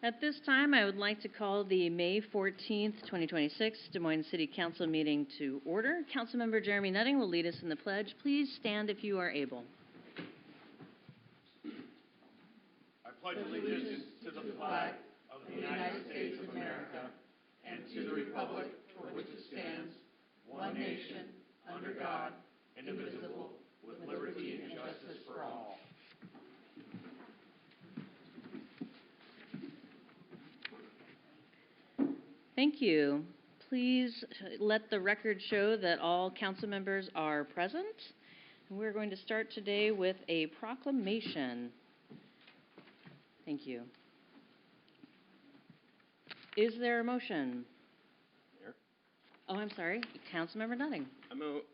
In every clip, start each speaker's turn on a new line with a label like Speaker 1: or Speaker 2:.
Speaker 1: At this time, I would like to call the May 14th, 2026 Des Moines City Council meeting to order. Councilmember Jeremy Nutting will lead us in the pledge. Please stand if you are able.
Speaker 2: I pledge allegiance to the flag of the United States of America and to the republic for which it stands, one nation, under God, indivisible, with liberty and justice for all.
Speaker 1: Thank you. Please let the record show that all council members are present. And we're going to start today with a proclamation. Thank you. Is there a motion?
Speaker 3: Mayor?
Speaker 1: Oh, I'm sorry. Councilmember Nutting.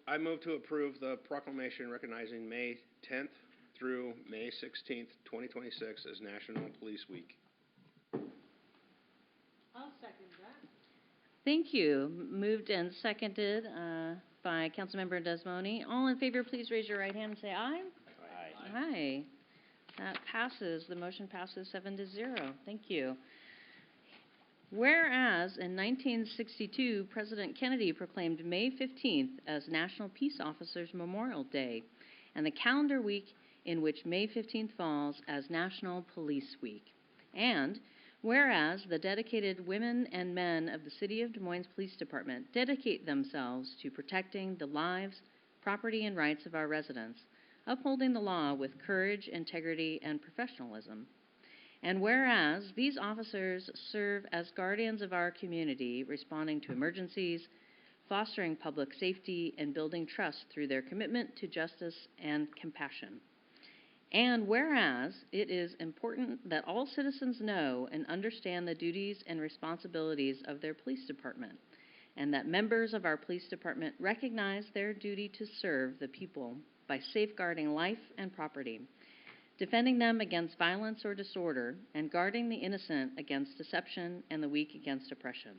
Speaker 3: I move to approve the proclamation recognizing May 10th through May 16th, 2026 as National Police Week.
Speaker 4: I'll second that.
Speaker 1: Thank you. Moved and seconded by Councilmember Desmoni. All in favor, please raise your right hand and say aye.
Speaker 3: Aye.
Speaker 1: Aye. That passes. The motion passes 7-0. Thank you. Whereas in 1962, President Kennedy proclaimed May 15th as National Peace Officers Memorial Day, and the calendar week in which May 15th falls as National Police Week. And whereas the dedicated women and men of the City of Des Moines Police Department dedicate themselves to protecting the lives, property, and rights of our residents, upholding the law with courage, integrity, and professionalism. And whereas these officers serve as guardians of our community, responding to emergencies, fostering public safety, and building trust through their commitment to justice and compassion. And whereas it is important that all citizens know and understand the duties and responsibilities of their police department, and that members of our police department recognize their duty to serve the people by safeguarding life and property, defending them against violence or disorder, and guarding the innocent against deception and the weak against oppression.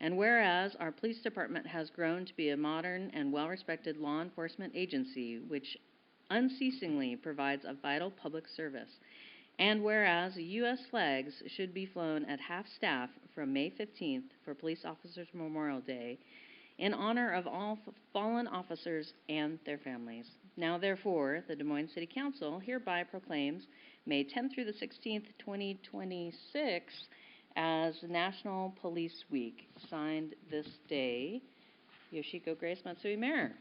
Speaker 1: And whereas our police department has grown to be a modern and well-respected law enforcement agency which unceasingly provides a vital public service, and whereas U.S. flags should be flown at half-staff from May 15th for Police Officers Memorial Day in honor of all fallen officers and their families. Now, therefore, the Des Moines City Council hereby proclaims May 10th through the 16th, 2026 as National Police Week. Signed this day, Yoshiko Grace Matsui, Mayor.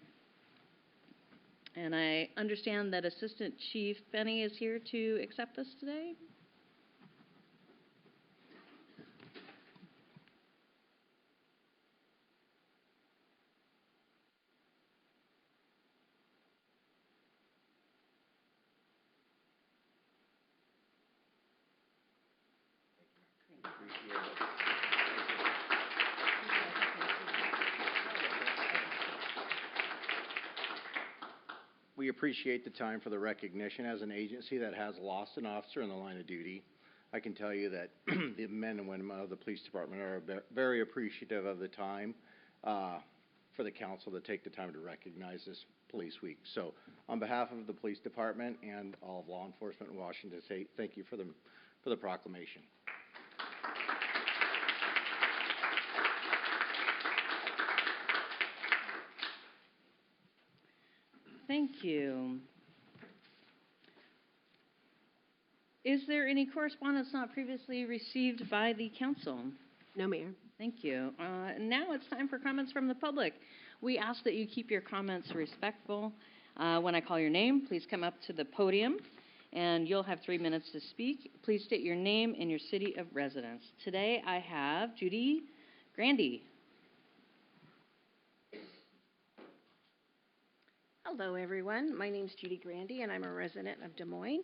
Speaker 1: And I understand that Assistant Chief Benny is here to accept this today.
Speaker 5: We appreciate the time for the recognition as an agency that has lost an officer in the line of duty. I can tell you that the men and women of the police department are very appreciative of the time for the council to take the time to recognize this police week. So on behalf of the police department and all of law enforcement in Washington State, thank you for the proclamation.
Speaker 1: Thank you. Is there any correspondence not previously received by the council?
Speaker 4: No, Mayor.
Speaker 1: Thank you. Now it's time for comments from the public. We ask that you keep your comments respectful. When I call your name, please come up to the podium, and you'll have 3 minutes to speak. Please state your name and your city of residence. Today I have Judy Grandy.
Speaker 4: Hello, everyone. My name is Judy Grandy, and I'm a resident of Des Moines.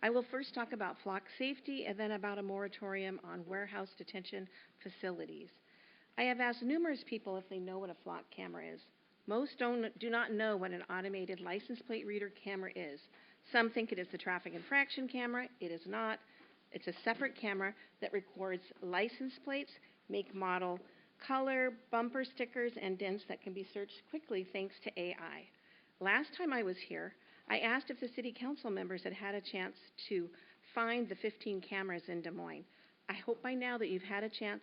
Speaker 4: I will first talk about flock safety and then about a moratorium on warehouse detention facilities. I have asked numerous people if they know what a flock camera is. Most do not know what an automated license plate reader camera is. Some think it is the traffic infraction camera. It is not. It's a separate camera that records license plates, make, model, color, bumper stickers, and dents that can be searched quickly thanks to AI. Last time I was here, I asked if the city council members had had a chance to find the 15 cameras in Des Moines. I hope by now that you've had a chance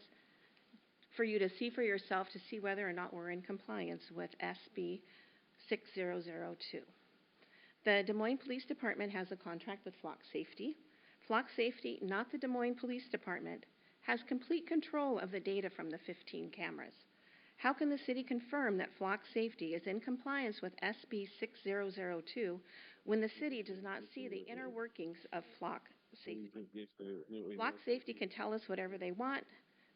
Speaker 4: for you to see for yourself to see whether or not we're in compliance with SB 6002. The Des Moines Police Department has a contract with Flock Safety. Flock Safety, not the Des Moines Police Department, has complete control of the data from the 15 cameras. How can the city confirm that Flock Safety is in compliance with SB 6002 when the city does not see the inner workings of Flock Safety? Flock Safety can tell us whatever they want,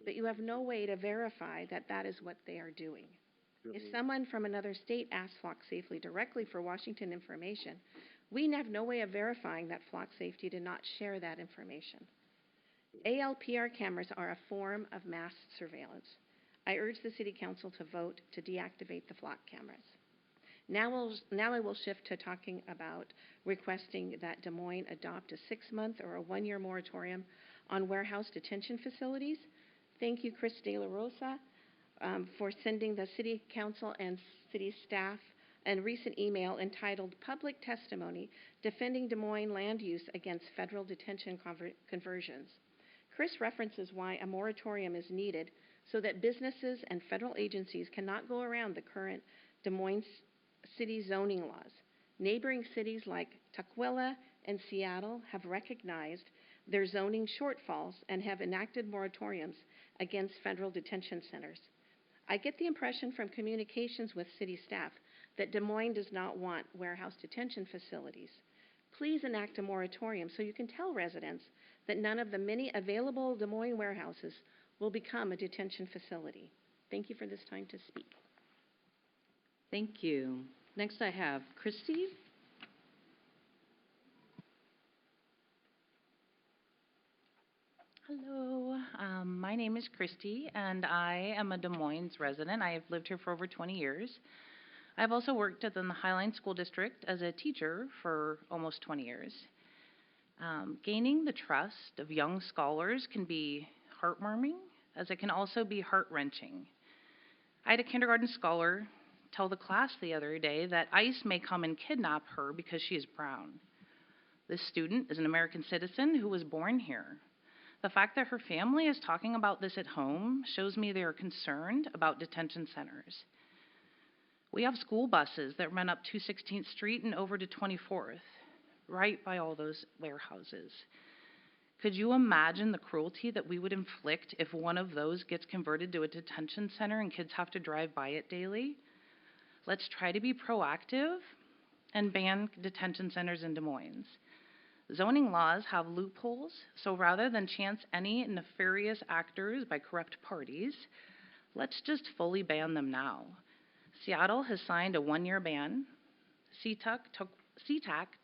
Speaker 4: but you have no way to verify that that is what they are doing. If someone from another state asks Flock Safety directly for Washington information, we have no way of verifying that Flock Safety did not share that information. ALPR cameras are a form of mass surveillance. I urge the City Council to vote to deactivate the Flock cameras. Now I will shift to talking about requesting that Des Moines adopt a 6-month or a 1-year moratorium on warehouse detention facilities. Thank you, Chris De La Rosa, for sending the City Council and City staff a recent email entitled Public Testimony Defending Des Moines Land Use Against Federal Detention Conversions. Chris references why a moratorium is needed so that businesses and federal agencies cannot go around the current Des Moines city zoning laws. Neighboring cities like Tukwila and Seattle have recognized their zoning shortfalls and have enacted moratoriums against federal detention centers. I get the impression from communications with city staff that Des Moines does not want warehouse detention facilities. Please enact a moratorium so you can tell residents that none of the many available Des Moines warehouses will become a detention facility. Thank you for this time to speak.
Speaker 1: Thank you. Next I have Christy.
Speaker 6: Hello, my name is Christy, and I am a Des Moines resident. I have lived here for over 20 years. I've also worked in the Highline School District as a teacher for almost 20 years. Gaining the trust of young scholars can be heartwarming, as it can also be heart-wrenching. I had a kindergarten scholar tell the class the other day that ICE may come and kidnap her because she is brown. This student is an American citizen who was born here. The fact that her family is talking about this at home shows me they are concerned about detention centers. We have school buses that run up 216th Street and over to 24th, right by all those warehouses. Could you imagine the cruelty that we would inflict if one of those gets converted to a detention center and kids have to drive by it daily? Let's try to be proactive and ban detention centers in Des Moines. Zoning laws have loopholes, so rather than chance any nefarious actors by corrupt parties, let's just fully ban them now. Seattle has signed a 1-year ban. SeaTac,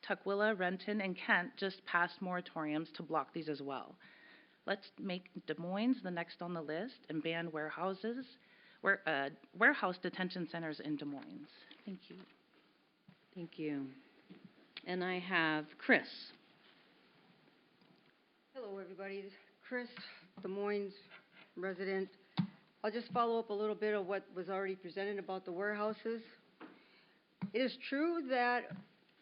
Speaker 6: Tukwila, Renton, and Kent just passed moratoriums to block these as well. Let's make Des Moines the next on the list and ban warehouse detention centers in Des Moines. Thank you.
Speaker 1: Thank you. And I have Chris.
Speaker 7: Hello, everybody. This is Chris, Des Moines resident. I'll just follow up a little bit of what was already presented about the warehouses. It is true that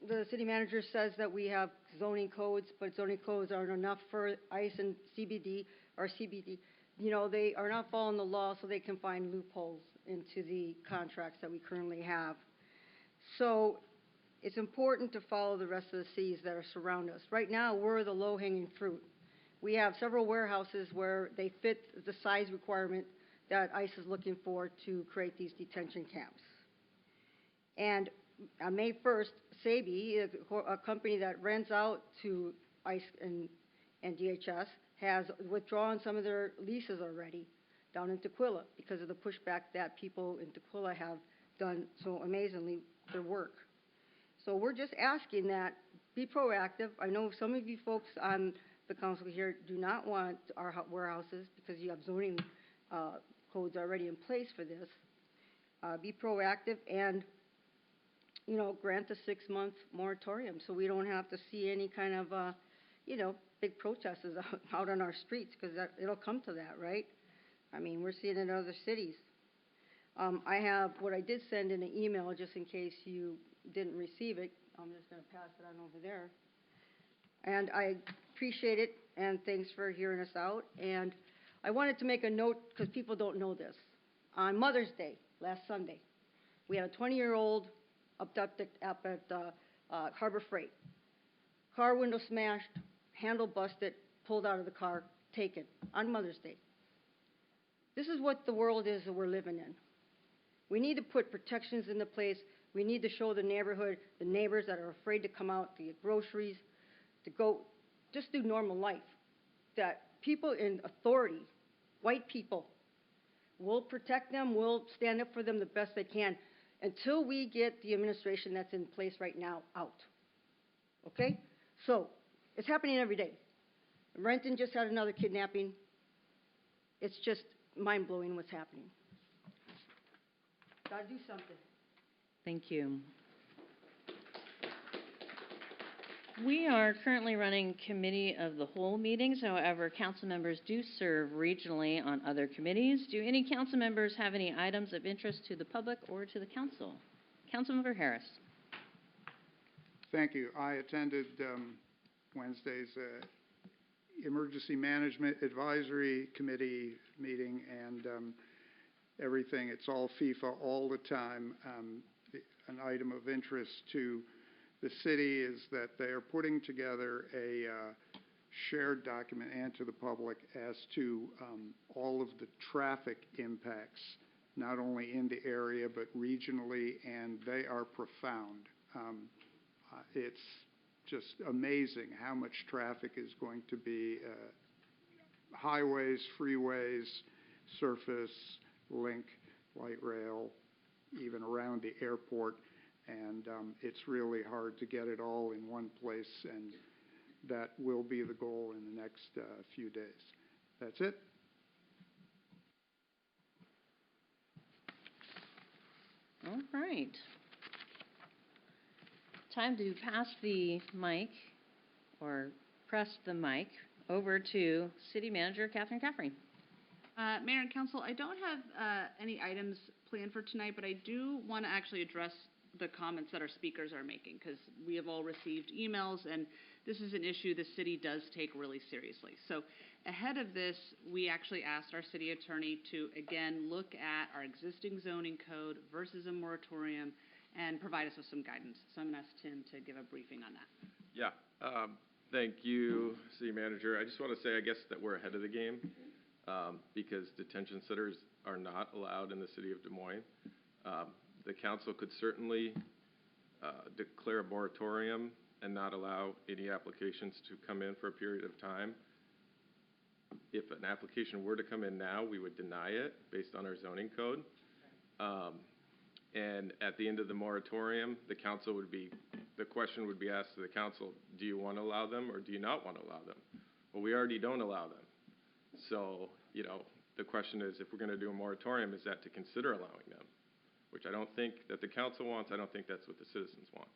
Speaker 7: the city manager says that we have zoning codes, but zoning codes aren't enough for ICE and CBD or CBD. You know, they are not following the law, so they can find loopholes into the contracts that we currently have. So it's important to follow the rest of the cities that are surround us. Right now, we're the low-hanging fruit. We have several warehouses where they fit the size requirement that ICE is looking for to create these detention camps. And on May 1st, Sabi, a company that rents out to ICE and DHS, has withdrawn some of their leases already down in Tukwila because of the pushback that people in Tukwila have done so amazingly their work. So we're just asking that be proactive. I know some of you folks on the council here do not want our warehouses because you have zoning codes already in place for this. Be proactive and, you know, grant a 6-month moratorium so we don't have to see any kind of, you know, big protests out on our streets, because it'll come to that, right? I mean, we're seeing it in other cities. I have what I did send in an email just in case you didn't receive it. I'm just going to pass it on over there. And I appreciate it, and thanks for hearing us out. And I wanted to make a note, because people don't know this. On Mother's Day, last Sunday, we had a 20-year-old abducted up at Harbor Freight. Car window smashed, handle busted, pulled out of the car, taken on Mother's Day. This is what the world is that we're living in. We need to put protections into place. We need to show the neighborhood, the neighbors that are afraid to come out to get groceries, to go just do normal life, that people in authority, white people, will protect them, will stand up for them the best they can until we get the administration that's in place right now out. Okay? So, it's happening every day. Renton just had another kidnapping. It's just mind-blowing what's happening. Gotta do something.
Speaker 1: Thank you. We are currently running committee of the whole meetings. However, council members do serve regionally on other committees. Do any council members have any items of interest to the public or to the council? Councilmember Harris.
Speaker 8: Thank you. I attended Wednesday's Emergency Management Advisory Committee meeting and everything. It's all FIFA all the time. An item of interest to the city is that they are putting together a shared document and to the public as to all of the traffic impacts, not only in the area but regionally, and they are profound. It's just amazing how much traffic is going to be highways, freeways, surface, link, light rail, even around the airport. And it's really hard to get it all in one place, and that will be the goal in the next few days. That's it.
Speaker 1: All right. Time to pass the mic, or press the mic, over to City Manager Catherine Caffrey.
Speaker 9: Mayor and Council, I don't have any items planned for tonight, but I do want to actually address the comments that our speakers are making, because we have all received emails, and this is an issue the city does take really seriously. So ahead of this, we actually asked our city attorney to, again, look at our existing zoning code versus a moratorium and provide us with some guidance. So I'm going to ask Tim to give a briefing on that.
Speaker 10: Yeah, thank you, City Manager. I just want to say, I guess, that we're ahead of the game because detention centers are not allowed in the city of Des Moines. The council could certainly declare a moratorium and not allow any applications to come in for a period of time. If an application were to come in now, we would deny it based on our zoning code. And at the end of the moratorium, the question would be asked to the council, do you want to allow them or do you not want to allow them? Well, we already don't allow them. So, the question is, if we're going to do a moratorium, is that to consider allowing them? Which I don't think that the council wants. I don't think that's what the citizens want.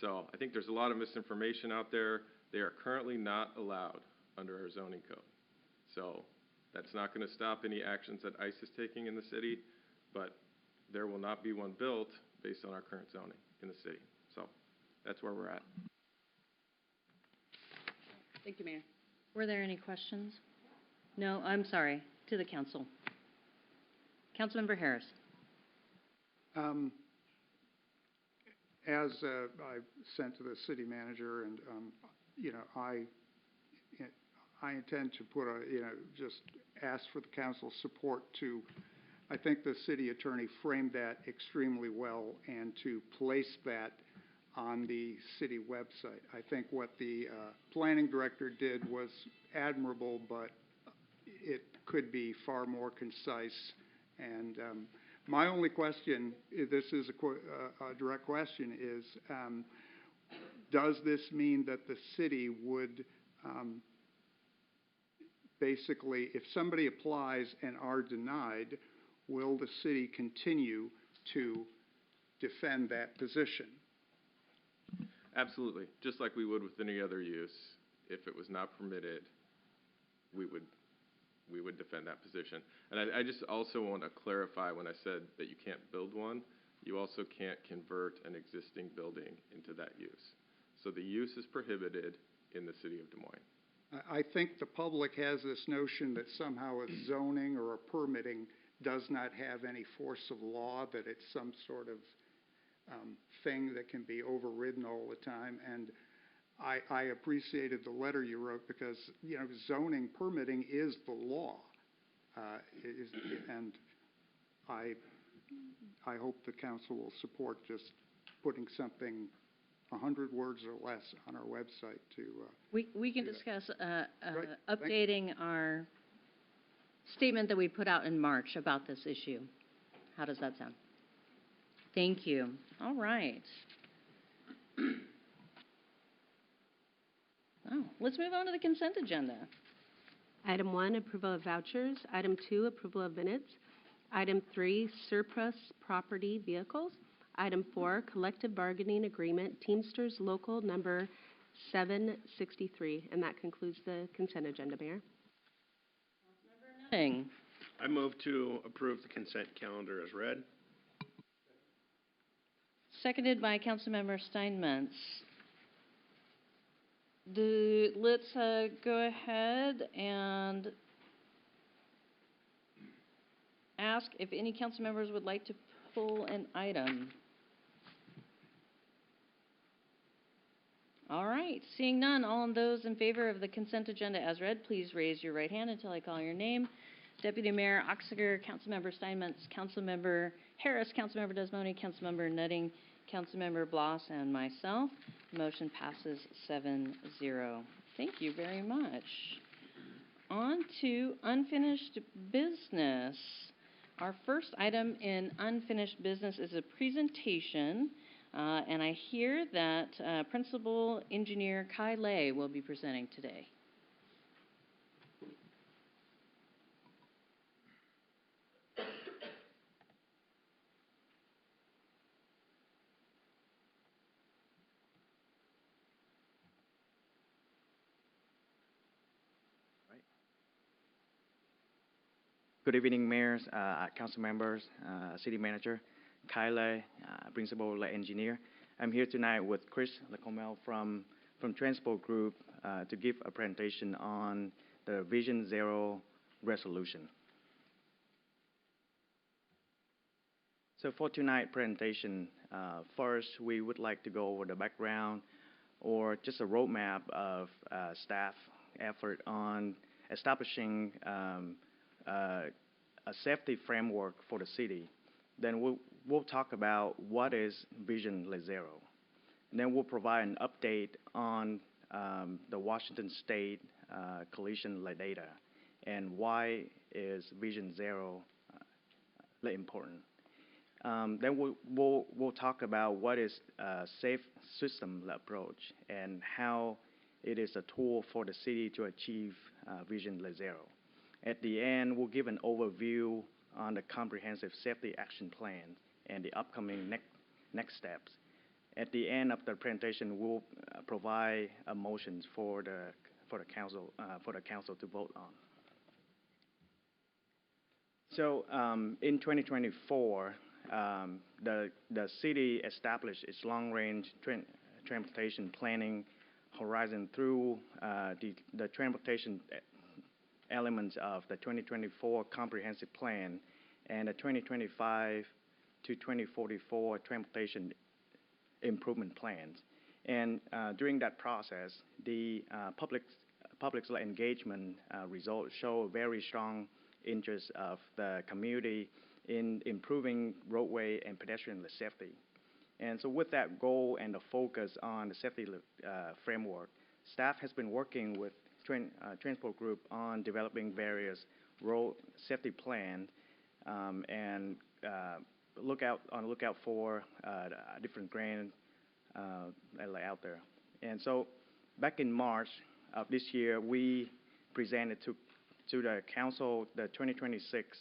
Speaker 10: So I think there's a lot of misinformation out there. They are currently not allowed under our zoning code. So that's not going to stop any actions that ICE is taking in the city, but there will not be one built based on our current zoning in the city. So that's where we're at.
Speaker 9: Thank you, Mayor.
Speaker 1: Were there any questions? No, I'm sorry, to the council. Councilmember Harris.
Speaker 8: As I sent to the city manager, and I intend to put just ask for the council's support to. I think the city attorney framed that extremely well, and to place that on the city website. I think what the planning director did was admirable, but it could be far more concise. And my only question, this is a direct question, is does this mean that the city would basically, if somebody applies and are denied, will the city continue to defend that position?
Speaker 10: Absolutely. Just like we would with any other use. If it was not permitted, we would defend that position. And I just also want to clarify, when I said that you can't build one, you also can't convert an existing building into that use. So the use is prohibited in the city of Des Moines.
Speaker 8: I think the public has this notion that somehow a zoning or a permitting does not have any force of law, that it's some sort of thing that can be overridden all the time. And I appreciated the letter you wrote because, you know, zoning permitting is the law. And I hope the council will support just putting something 100 words or less on our website to.
Speaker 1: We can
Speaker 8: do that.
Speaker 1: discuss
Speaker 8: Great.
Speaker 1: updating our statement that we put out in March about this issue. How does that sound? Thank you. All right. Oh, let's move on to the consent agenda.
Speaker 11: Item 1, approval of vouchers. Item 2, approval of minutes. Item 3, surplus property vehicles. Item 4, collective bargaining agreement, Teamsters Local Number 763. And that concludes the consent agenda, Mayor.
Speaker 1: Nutting.
Speaker 3: I move to approve the consent calendar as read.
Speaker 1: Seconded by Councilmember Steinmetz. Let's go ahead and ask if any council members would like to pull an item. All right, seeing none, all of those in favor of the consent agenda as read, please raise your right hand until I call your name. Deputy Mayor Oxiger, Councilmember Steinmetz, Councilmember Harris, Councilmember Desmoni, Councilmember Nutting, Councilmember Bloss, and myself. Motion passes 7-0. Thank you very much. On to unfinished business. Our first item in unfinished business is a presentation, and I hear that Principal Engineer Kai Lei will be presenting today.
Speaker 12: Good evening, mayors, council members, city manager, Kai Lei, principal engineer. I'm here tonight with Chris Lecomel from Transport Group to give a presentation on the Vision Zero resolution. So for tonight's presentation, first we would like to go over the background or just a roadmap of staff effort on establishing a safety framework for the city. Then we'll talk about what is Vision Zero. And then we'll provide an update on the Washington State collision data and why is Vision Zero important. Then we'll talk about what is a safe system approach and how it is a tool for the city to achieve Vision Zero. At the end, we'll give an overview on the comprehensive safety action plan and the upcoming next steps. At the end of the presentation, we'll provide motions for the council to vote on. So in 2024, the city established its long-range transportation planning horizon through the transportation elements of the 2024 comprehensive plan and the 2025 to 2044 transportation improvement plans. And during that process, the public's engagement results show very strong interest of the community in improving roadway and pedestrian safety. And so with that goal and the focus on the safety framework, staff has been working with Transport Group on developing various road safety plans and look out for different grants out there. And so back in March of this year, we presented to the council the 2026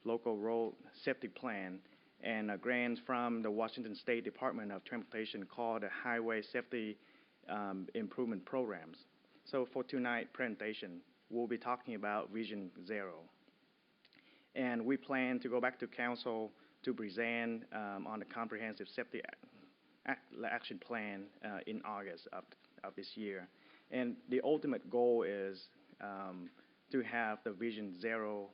Speaker 12: local road safety plan and a grant from the Washington State Department of Transportation called the Highway Safety Improvement Programs. So for tonight's presentation, we'll be talking about Vision Zero. And we plan to go back to council to present on the comprehensive safety action plan in August of this year. And the ultimate goal is to have the Vision Zero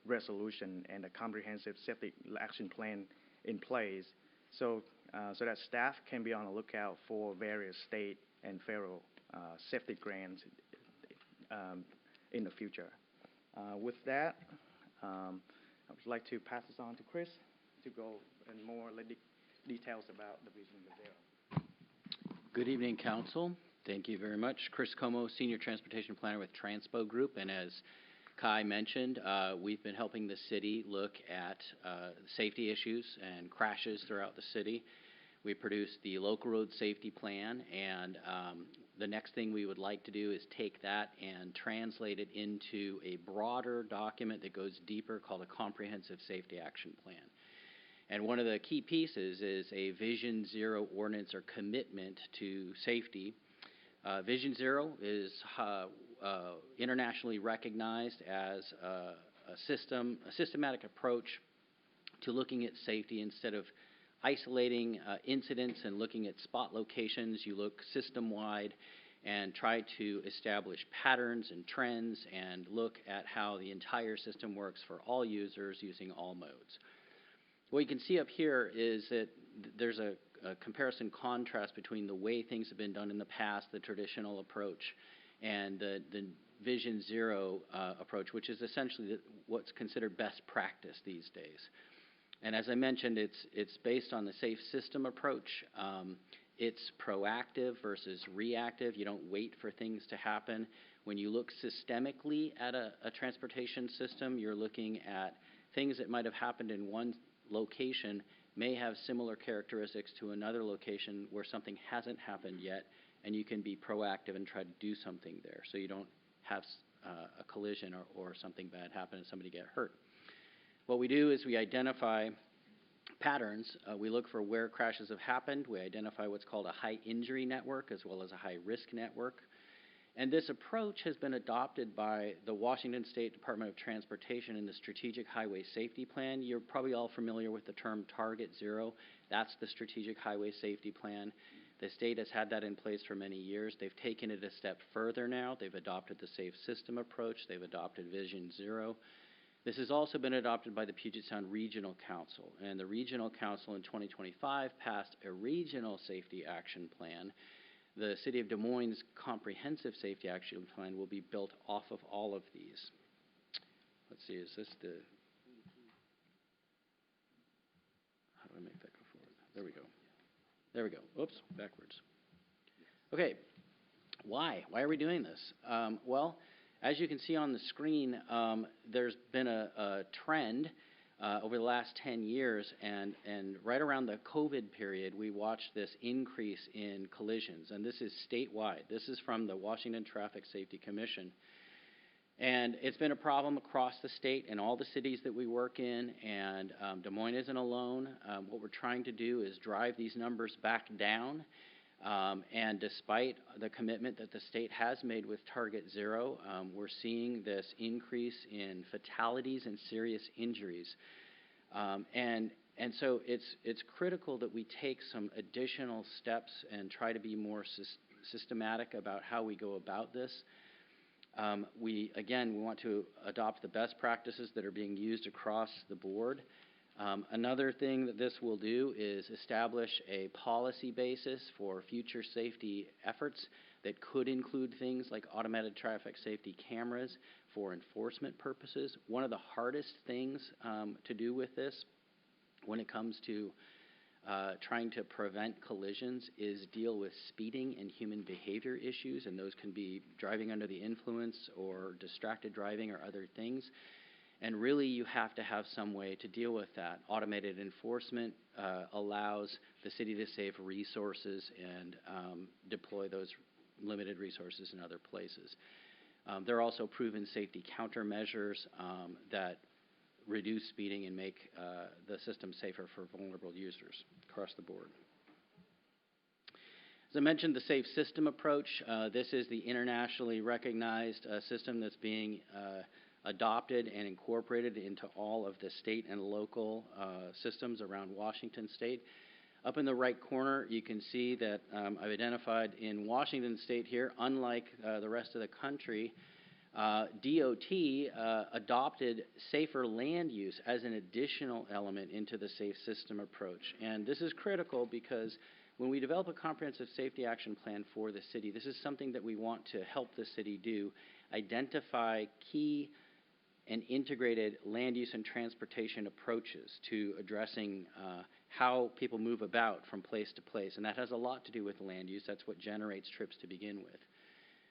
Speaker 12: resolution and a comprehensive safety action plan in place, so that staff can be on the lookout for various state and federal safety grants in the future. With that, I would like to pass this on to Chris to go in more details about the Vision Zero.
Speaker 13: Good evening, Council. Thank you very much. Chris Como, Senior Transportation Planner with Transpo Group, and as Kai mentioned, we've been helping the city look at safety issues and crashes throughout the city. We produced the local road safety plan, and the next thing we would like to do is take that and translate it into a broader document that goes deeper called a comprehensive safety action plan. And one of the key pieces is a Vision Zero ordinance or commitment to safety. Vision Zero is internationally recognized as a systematic approach to looking at safety. Instead of isolating incidents and looking at spot locations, you look system-wide and try to establish patterns and trends and look at how the entire system works for all users using all modes. What you can see up here is that there's a comparison contrast between the way things have been done in the past, the traditional approach, and the Vision Zero approach, which is essentially what's considered best practice these days. And as I mentioned, it's based on the safe system approach. It's proactive versus reactive. You don't wait for things to happen. When you look systemically at a transportation system, you're looking at things that might have happened in one location may have similar characteristics to another location where something hasn't happened yet, and you can be proactive and try to do something there so you don't have a collision or something bad happen and somebody get hurt. What we do is we identify patterns. We look for where crashes have happened. We identify what's called a high injury network as well as a high risk network. And this approach has been adopted by the Washington State Department of Transportation in the Strategic Highway Safety Plan. You're probably all familiar with the term Target Zero. That's the Strategic Highway Safety Plan. The state has had that in place for many years. They've taken it a step further now. They've adopted the Safe System approach. They've adopted Vision Zero. This has also been adopted by the Puget Sound Regional Council, and the Regional Council in 2025 passed a Regional Safety Action Plan. The City of Des Moines' Comprehensive Safety Action Plan will be built off of all of these. Let's see, is this the... How do I make that go forward? There we go. There we go. Oops, backwards. Okay, why? Why are we doing this? Well, as you can see on the screen, there's been a trend over the last 10 years, and right around the COVID period, we watched this increase in collisions, and this is statewide. This is from the Washington Traffic Safety Commission. And it's been a problem across the state in all the cities that we work in, and Des Moines isn't alone. What we're trying to do is drive these numbers back down. And despite the commitment that the state has made with Target Zero, we're seeing this increase in fatalities and serious injuries. And so it's critical that we take some additional steps and try to be more systematic about how we go about this. We want to adopt the best practices that are being used across the board. Another thing that this will do is establish a policy basis for future safety efforts that could include things like automated traffic safety cameras for enforcement purposes. One of the hardest things to do with this when it comes to trying to prevent collisions is deal with speeding and human behavior issues, and those can be driving under the influence or distracted driving or other things. And really, you have to have some way to deal with that. Automated enforcement allows the city to save resources and deploy those limited resources in other places. There are also proven safety countermeasures that reduce speeding and make the system safer for vulnerable users across the board. As I mentioned, the Safe System approach. This is the internationally recognized system that's being adopted and incorporated into all of the state and local systems around Washington State. Up in the right corner, you can see that I've identified in Washington State here, unlike the rest of the country, DOT adopted safer land use as an additional element into the safe system approach. And this is critical because when we develop a comprehensive safety action plan for the city, this is something that we want to help the city do, identify key and integrated land use and transportation approaches to addressing how people move about from place to place. And that has a lot to do with land use. That's what generates trips to begin with.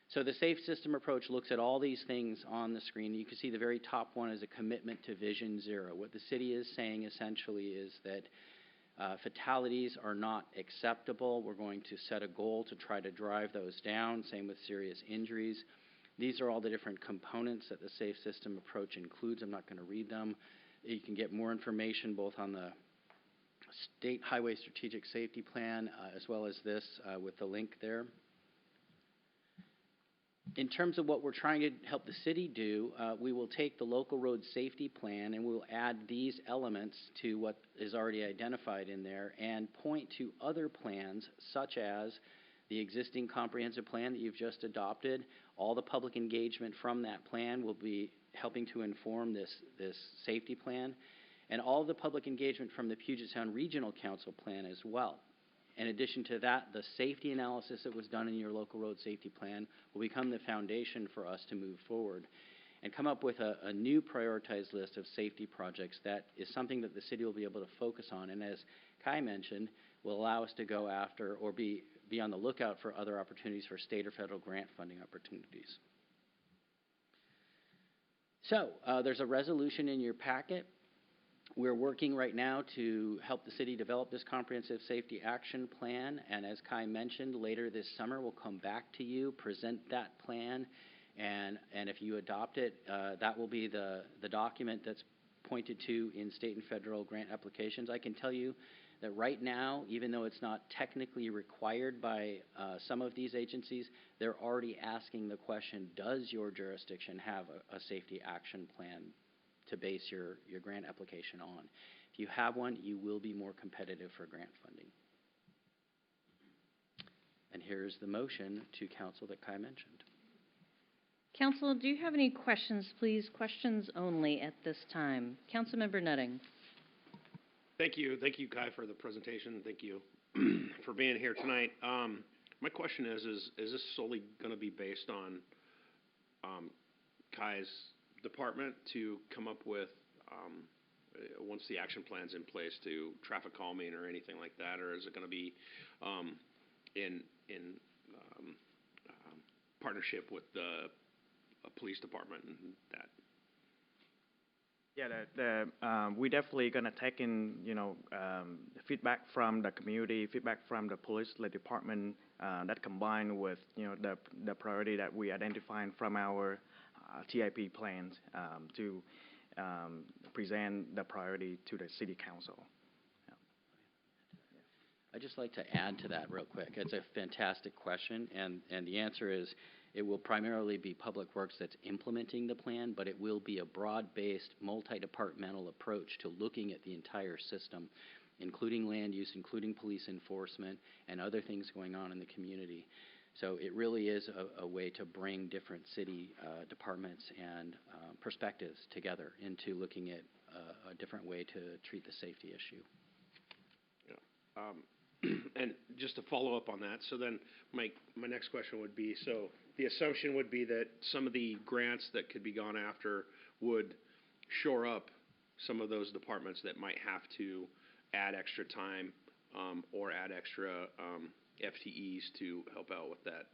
Speaker 13: So the safe system approach looks at all these things on the screen. You can see the very top one is a commitment to Vision Zero. What the city is saying essentially is that fatalities are not acceptable. We're going to set a goal to try to drive those down. Same with serious injuries. These are all the different components that the safe system approach includes. I'm not going to read them. You can get more information both on the State Highway Strategic Safety Plan as well as this with the link there. In terms of what we're trying to help the city do, we will take the local road safety plan and we'll add these elements to what is already identified in there and point to other plans such as the existing comprehensive plan that you've just adopted. All the public engagement from that plan will be helping to inform this safety plan, and all the public engagement from the Puget Sound Regional Council plan as well. In addition to that, the safety analysis that was done in your local road safety plan will become the foundation for us to move forward and come up with a new prioritized list of safety projects that is something that the city will be able to focus on, and as Kai mentioned, will allow us to go after or be on the lookout for other opportunities for state or federal grant funding opportunities. So there's a resolution in your packet. We're working right now to help the city develop this comprehensive safety action plan, and as Kai mentioned, later this summer we'll come back to you, present that plan, and if you adopt it, that will be the document that's pointed to in state and federal grant applications. I can tell you that right now, even though it's not technically required by some of these agencies, they're already asking the question, does your jurisdiction have a safety action plan to base your grant application on? If you have one, you will be more competitive for grant funding. And here's the motion to council that Kai mentioned.
Speaker 1: Council, do you have any questions, please? Questions only at this time. Councilmember Nutting.
Speaker 3: Thank you, Kai, for the presentation. Thank you for being here tonight. My question is this solely going to be based on Kai's department to come up with, once the action plan's in place, to traffic calming or anything like that, or is it going to be in partnership with the police department and that?
Speaker 12: Yeah, we definitely gonna take in, feedback from the community, feedback from the police department, that combined with, the priority that we identified from our TIP plans to present the priority to the city council. Yeah.
Speaker 13: I'd just like to add to that real quick. It's a fantastic question, and the answer is it will primarily be Public Works that's implementing the plan, but it will be a broad-based, multi-departmental approach to looking at the entire system, including land use, including police enforcement, and other things going on in the community. So it really is a way to bring different city departments and perspectives together into looking at a different way to treat the safety issue.
Speaker 3: Yeah. And just to follow up on that, so then my next question would be, so the assumption would be that some of the grants that could be gone after would shore up some of those departments that might have to add extra time or add extra FTEs to help out with that,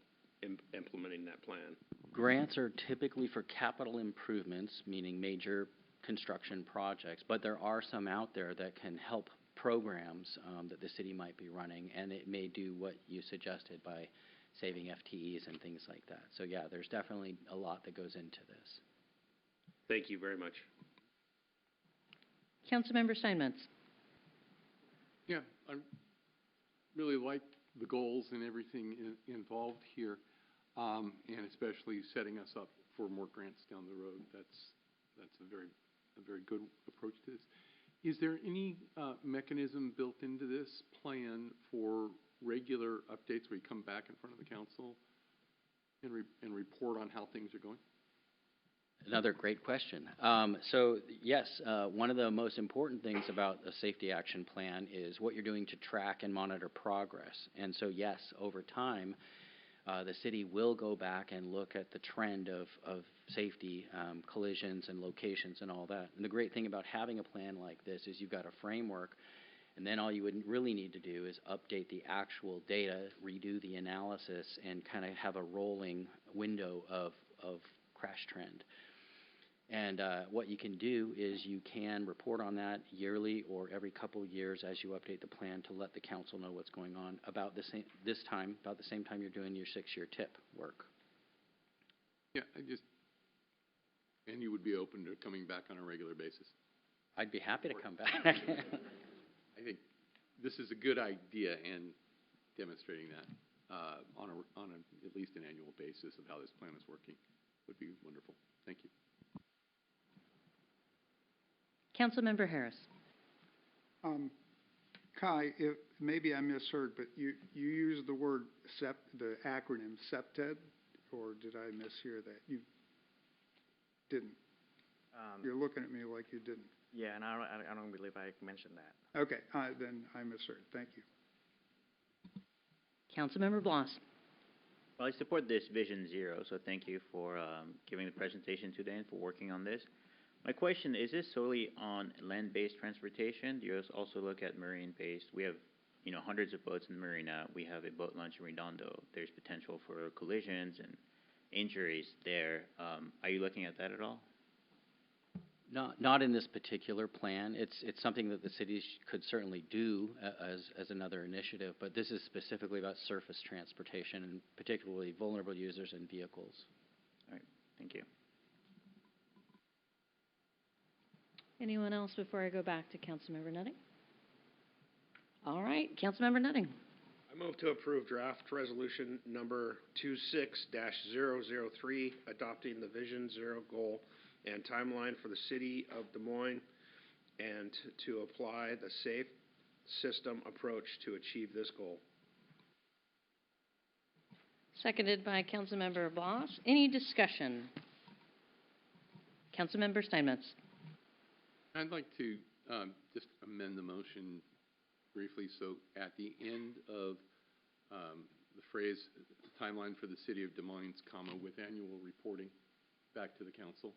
Speaker 3: implementing that plan.
Speaker 13: Grants are typically for capital improvements, meaning major construction projects, but there are some out there that can help programs that the city might be running, and it may do what you suggested by saving FTEs and things like that. So yeah, there's definitely a lot that goes into this.
Speaker 3: Thank you very much.
Speaker 1: Councilmember Steinmetz.
Speaker 14: Yeah, I really like the goals and everything involved here, and especially setting us up for more grants down the road. That's a very good approach to this. Is there any mechanism built into this plan for regular updates where you come back in front of the council and report on how things are going?
Speaker 13: Another great question. So yes, one of the most important things about a safety action plan is what you're doing to track and monitor progress. And so yes, over time, the city will go back and look at the trend of safety, collisions and locations and all that. And the great thing about having a plan like this is you've got a framework, and then all you would really need to do is update the actual data, redo the analysis, and kind of have a rolling window of crash trend. And what you can do is you can report on that yearly or every couple of years as you update the plan to let the council know what's going on about the same time you're doing your 6-year TIP work.
Speaker 14: Yeah, and you would be open to coming back on a regular basis?
Speaker 13: I'd be happy to come back.
Speaker 14: I think this is a good idea, and demonstrating that on at least an annual basis of how this plan is working would be wonderful. Thank you.
Speaker 1: Councilmember Harris.
Speaker 8: Kai, maybe I misheard, but you used the word the acronym SEPTED, or did I mishear that? You didn't. You're looking at me like you didn't.
Speaker 12: Yeah, and I don't believe I mentioned that.
Speaker 8: Okay, then I misheard. Thank you.
Speaker 1: Councilmember Bloss.
Speaker 15: Well, I support this Vision Zero, so thank you for giving the presentation today and for working on this. My question, is this solely on land-based transportation? Do you also look at marine-based? We have, hundreds of boats in the marina. We have a boat launch in Redondo. There's potential for collisions and injuries there. Are you looking at that at all?
Speaker 13: Not in this particular plan. It's something that the city could certainly do as another initiative, but this is specifically about surface transportation and particularly vulnerable users and vehicles.
Speaker 15: All right, thank you.
Speaker 1: Anyone else before I go back to Councilmember Nutting? All right, Councilmember Nutting.
Speaker 3: I move to approve draft resolution number 26-003, adopting the Vision Zero goal and timeline for the city of Des Moines and to apply the safe system approach to achieve this goal.
Speaker 1: Seconded by Councilmember Bloss. Any discussion? Councilmember Steinmetz.
Speaker 10: I'd like to just amend the motion briefly. So at the end of the phrase timeline for the city of Des Moines, comma, with annual reporting back to the council.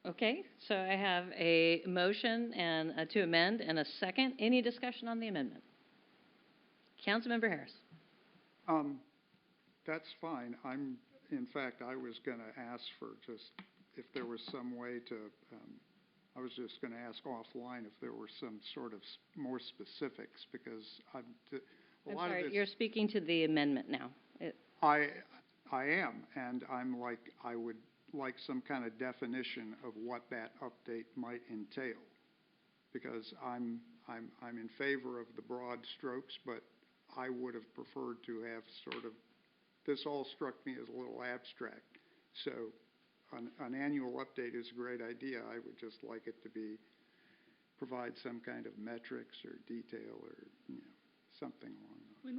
Speaker 1: Okay, so I have a motion and to amend and a second. Any discussion on the amendment? Councilmember Harris.
Speaker 8: That's fine. In fact, I was going to ask for just if there was some way to, I was just going to ask offline if there were some sort of more specifics, because
Speaker 1: I'm sorry, you're speaking to the amendment now.
Speaker 8: I am, and I would like some kind of definition of what that update might entail, because I'm in favor of the broad strokes, but I would have preferred to have sort of, this all struck me as a little abstract. So an annual update is a great idea. I would just like it to provide some kind of metrics or detail or something along those.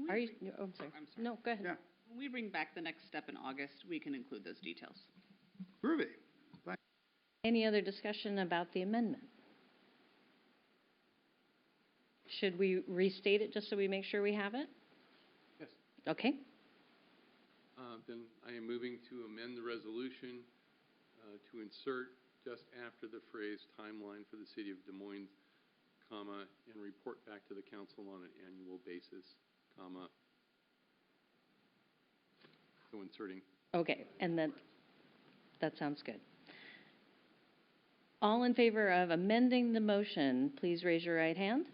Speaker 1: I'm sorry. No, go ahead.
Speaker 8: Yeah.
Speaker 9: When we bring back the next step in August, we can include those details.
Speaker 8: Groovy. Thanks.
Speaker 1: Any other discussion about the amendment? Should we restate it just so we make sure we have it?
Speaker 14: Yes.
Speaker 1: Okay.
Speaker 10: Then I am moving to amend the resolution to insert just after the phrase timeline for the city of Des Moines, comma, and report back to the council on an annual basis, comma. So inserting.
Speaker 1: Okay, and that sounds good. All in favor of amending the motion, please raise your right hand.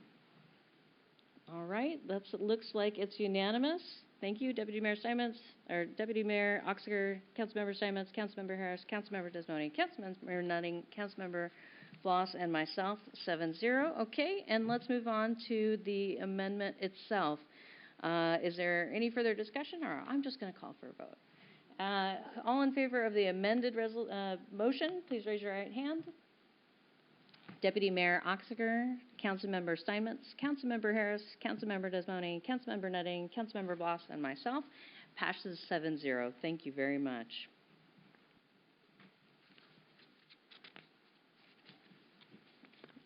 Speaker 1: All right, looks like it's unanimous. Thank you, Deputy Mayor Steinmetz, or Deputy Mayor Oxiger, Councilmember Steinmetz, Councilmember Harris, Councilmember Desmoni, Councilmember Nutting, Councilmember Bloss, and myself, 7-0. Okay, and let's move on to the amendment itself. Is there any further discussion, or I'm just going to call for a vote? All in favor of the amended motion, please raise your right hand. Deputy Mayor Oxiger, Councilmember Steinmetz, Councilmember Harris, Councilmember Desmoni, Councilmember Nutting, Councilmember Bloss, and myself. Passes 7-0. Thank you very much.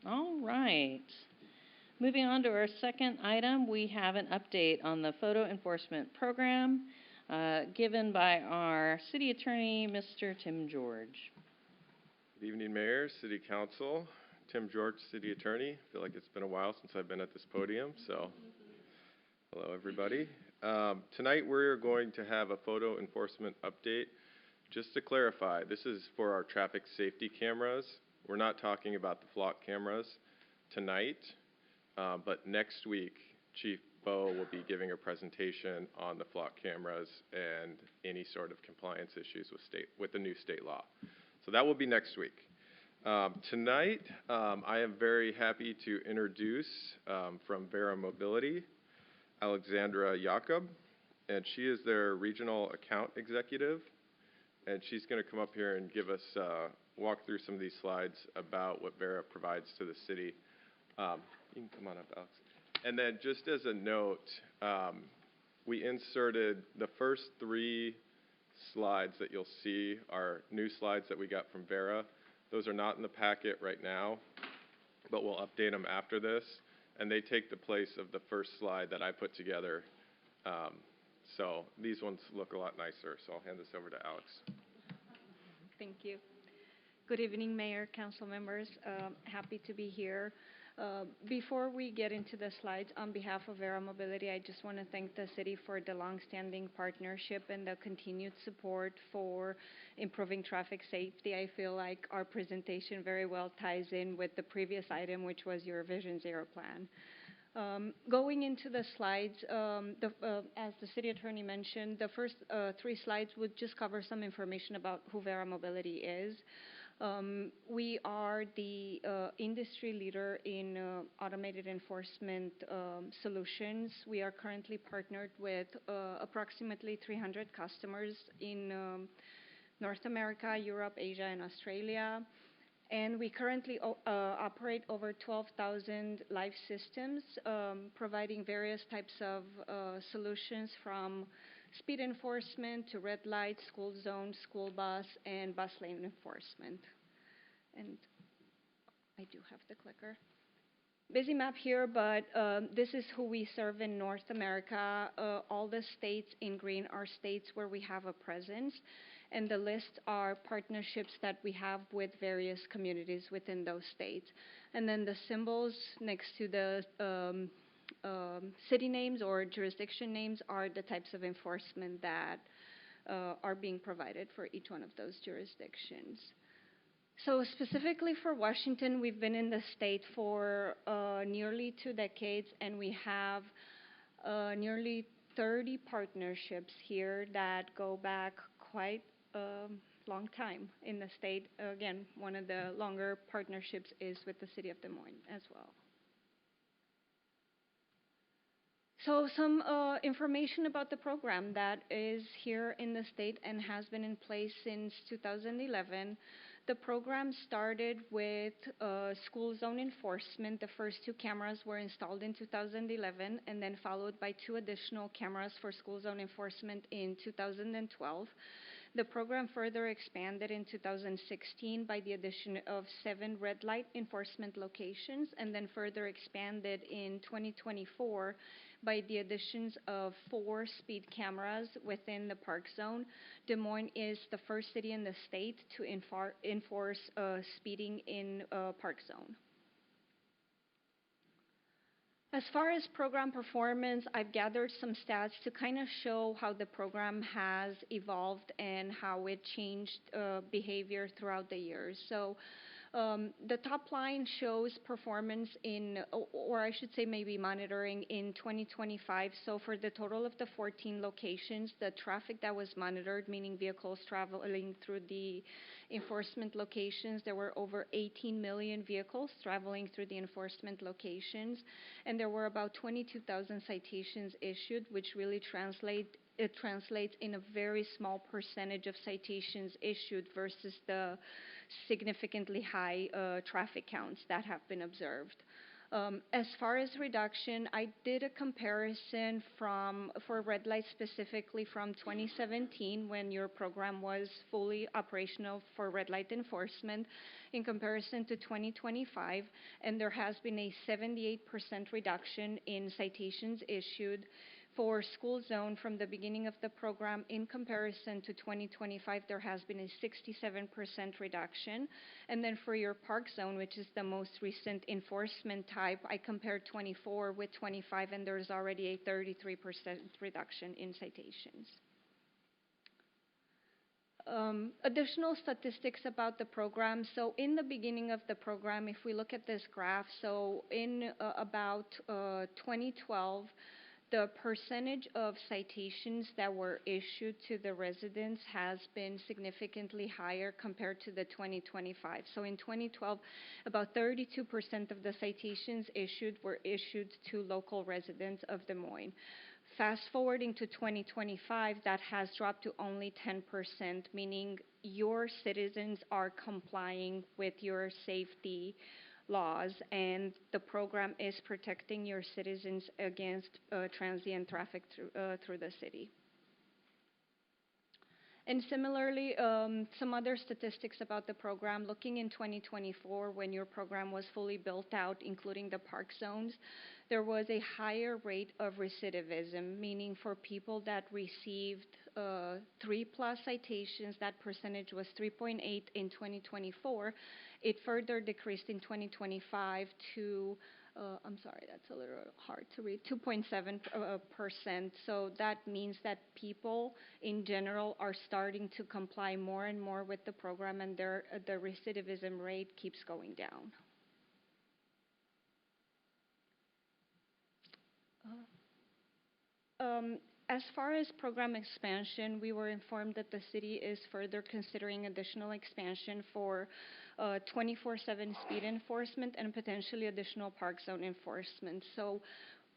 Speaker 1: All right. Moving on to our second item, we have an update on the photo enforcement program given by our city attorney, Mr. Tim George.
Speaker 10: Good evening, Mayor, City Council. Tim George, City Attorney. I feel like it's been a while since I've been at this podium, so hello, everybody. Tonight, we're going to have a photo enforcement update. Just to clarify, this is for our traffic safety cameras. We're not talking about the flock cameras tonight, but next week, Chief Bo will be giving a presentation on the flock cameras and any sort of compliance issues with the new state law. So that will be next week. Tonight, I am very happy to introduce from Vera Mobility, Alexandra Jakob, and she is their regional account executive, and she's going to come up here and give us walk through some of these slides about what Vera provides to the city. You can come on up, Alex. And then just as a note, we inserted the first 3 slides that you'll see are new slides that we got from Vera. Those are not in the packet right now, but we'll update them after this. And they take the place of the first slide that I put together. So these ones look a lot nicer. So I'll hand this over to Alex.
Speaker 16: Thank you. Good evening, Mayor, council members. Happy to be here. Before we get into the slides, on behalf of Vera Mobility, I just want to thank the city for the longstanding partnership and the continued support for improving traffic safety. I feel like our presentation very well ties in with the previous item, which was your Vision Zero plan. Going into the slides, as the city attorney mentioned, the first 3 slides would just cover some information about who Vera Mobility is. We are the industry leader in automated enforcement solutions. We are currently partnered with approximately 300 customers in North America, Europe, Asia, and Australia. And we currently operate over 12,000 live systems, providing various types of solutions from speed enforcement to red light, school zone, school bus, and bus lane enforcement. And I do have the clicker. Busy map here, but this is who we serve in North America. All the states in green are states where we have a presence, and the list are partnerships that we have with various communities within those states. And then the symbols next to the city names or jurisdiction names are the types of enforcement that are being provided for each one of those jurisdictions. So specifically for Washington, we've been in the state for nearly 2 decades, and we have nearly 30 partnerships here that go back quite a long time in the state. Again, one of the longer partnerships is with the city of Des Moines as well. So some information about the program that is here in the state and has been in place since 2011. The program started with school zone enforcement. The first 2 cameras were installed in 2011 and then followed by 2 additional cameras for school zone enforcement in 2012. The program further expanded in 2016 by the addition of 7 red light enforcement locations, and then further expanded in 2024 by the additions of 4 speed cameras within the park zone. Des Moines is the first city in the state to enforce speeding in park zone. As far as program performance, I've gathered some stats to kind of show how the program has evolved and how it changed behavior throughout the years. So the top line shows performance in, or I should say maybe monitoring in 2025. So for the total of the 14 locations, the traffic that was monitored, meaning vehicles traveling through the enforcement locations, there were over 18 million vehicles traveling through the enforcement locations, and there were about 22,000 citations issued, which really translate it translates in a very small percentage of citations issued versus the significantly high traffic counts that have been observed. As far as reduction, I did a comparison for red light specifically from 2017 when your program was fully operational for red light enforcement in comparison to 2025, and there has been a 78% reduction in citations issued for school zone from the beginning of the program. In comparison to 2025, there has been a 67% reduction. And then for your park zone, which is the most recent enforcement type, I compared 24 with 25, and there's already a 33% reduction in citations. Additional statistics about the program. So in the beginning of the program, if we look at this graph, so in about 2012, the percentage of citations that were issued to the residents has been significantly higher compared to the 2025. So in 2012, about 32% of the citations issued were issued to local residents of Des Moines. Fast forwarding to 2025, that has dropped to only 10%, meaning your citizens are complying with your safety laws, and the program is protecting your citizens against transient traffic through the city. And similarly, some other statistics about the program, looking in 2024 when your program was fully built out, including the park zones, there was a higher rate of recidivism, meaning for people that received 3+ citations, that percentage was 3.8 in 2024. It further decreased in 2025 to, I'm sorry, that's a little hard to read, 2.7%. So that means that people in general are starting to comply more and more with the program, and the recidivism rate keeps going down. As far as program expansion, we were informed that the city is further considering additional expansion for 24/7 speed enforcement and potentially additional park zone enforcement. So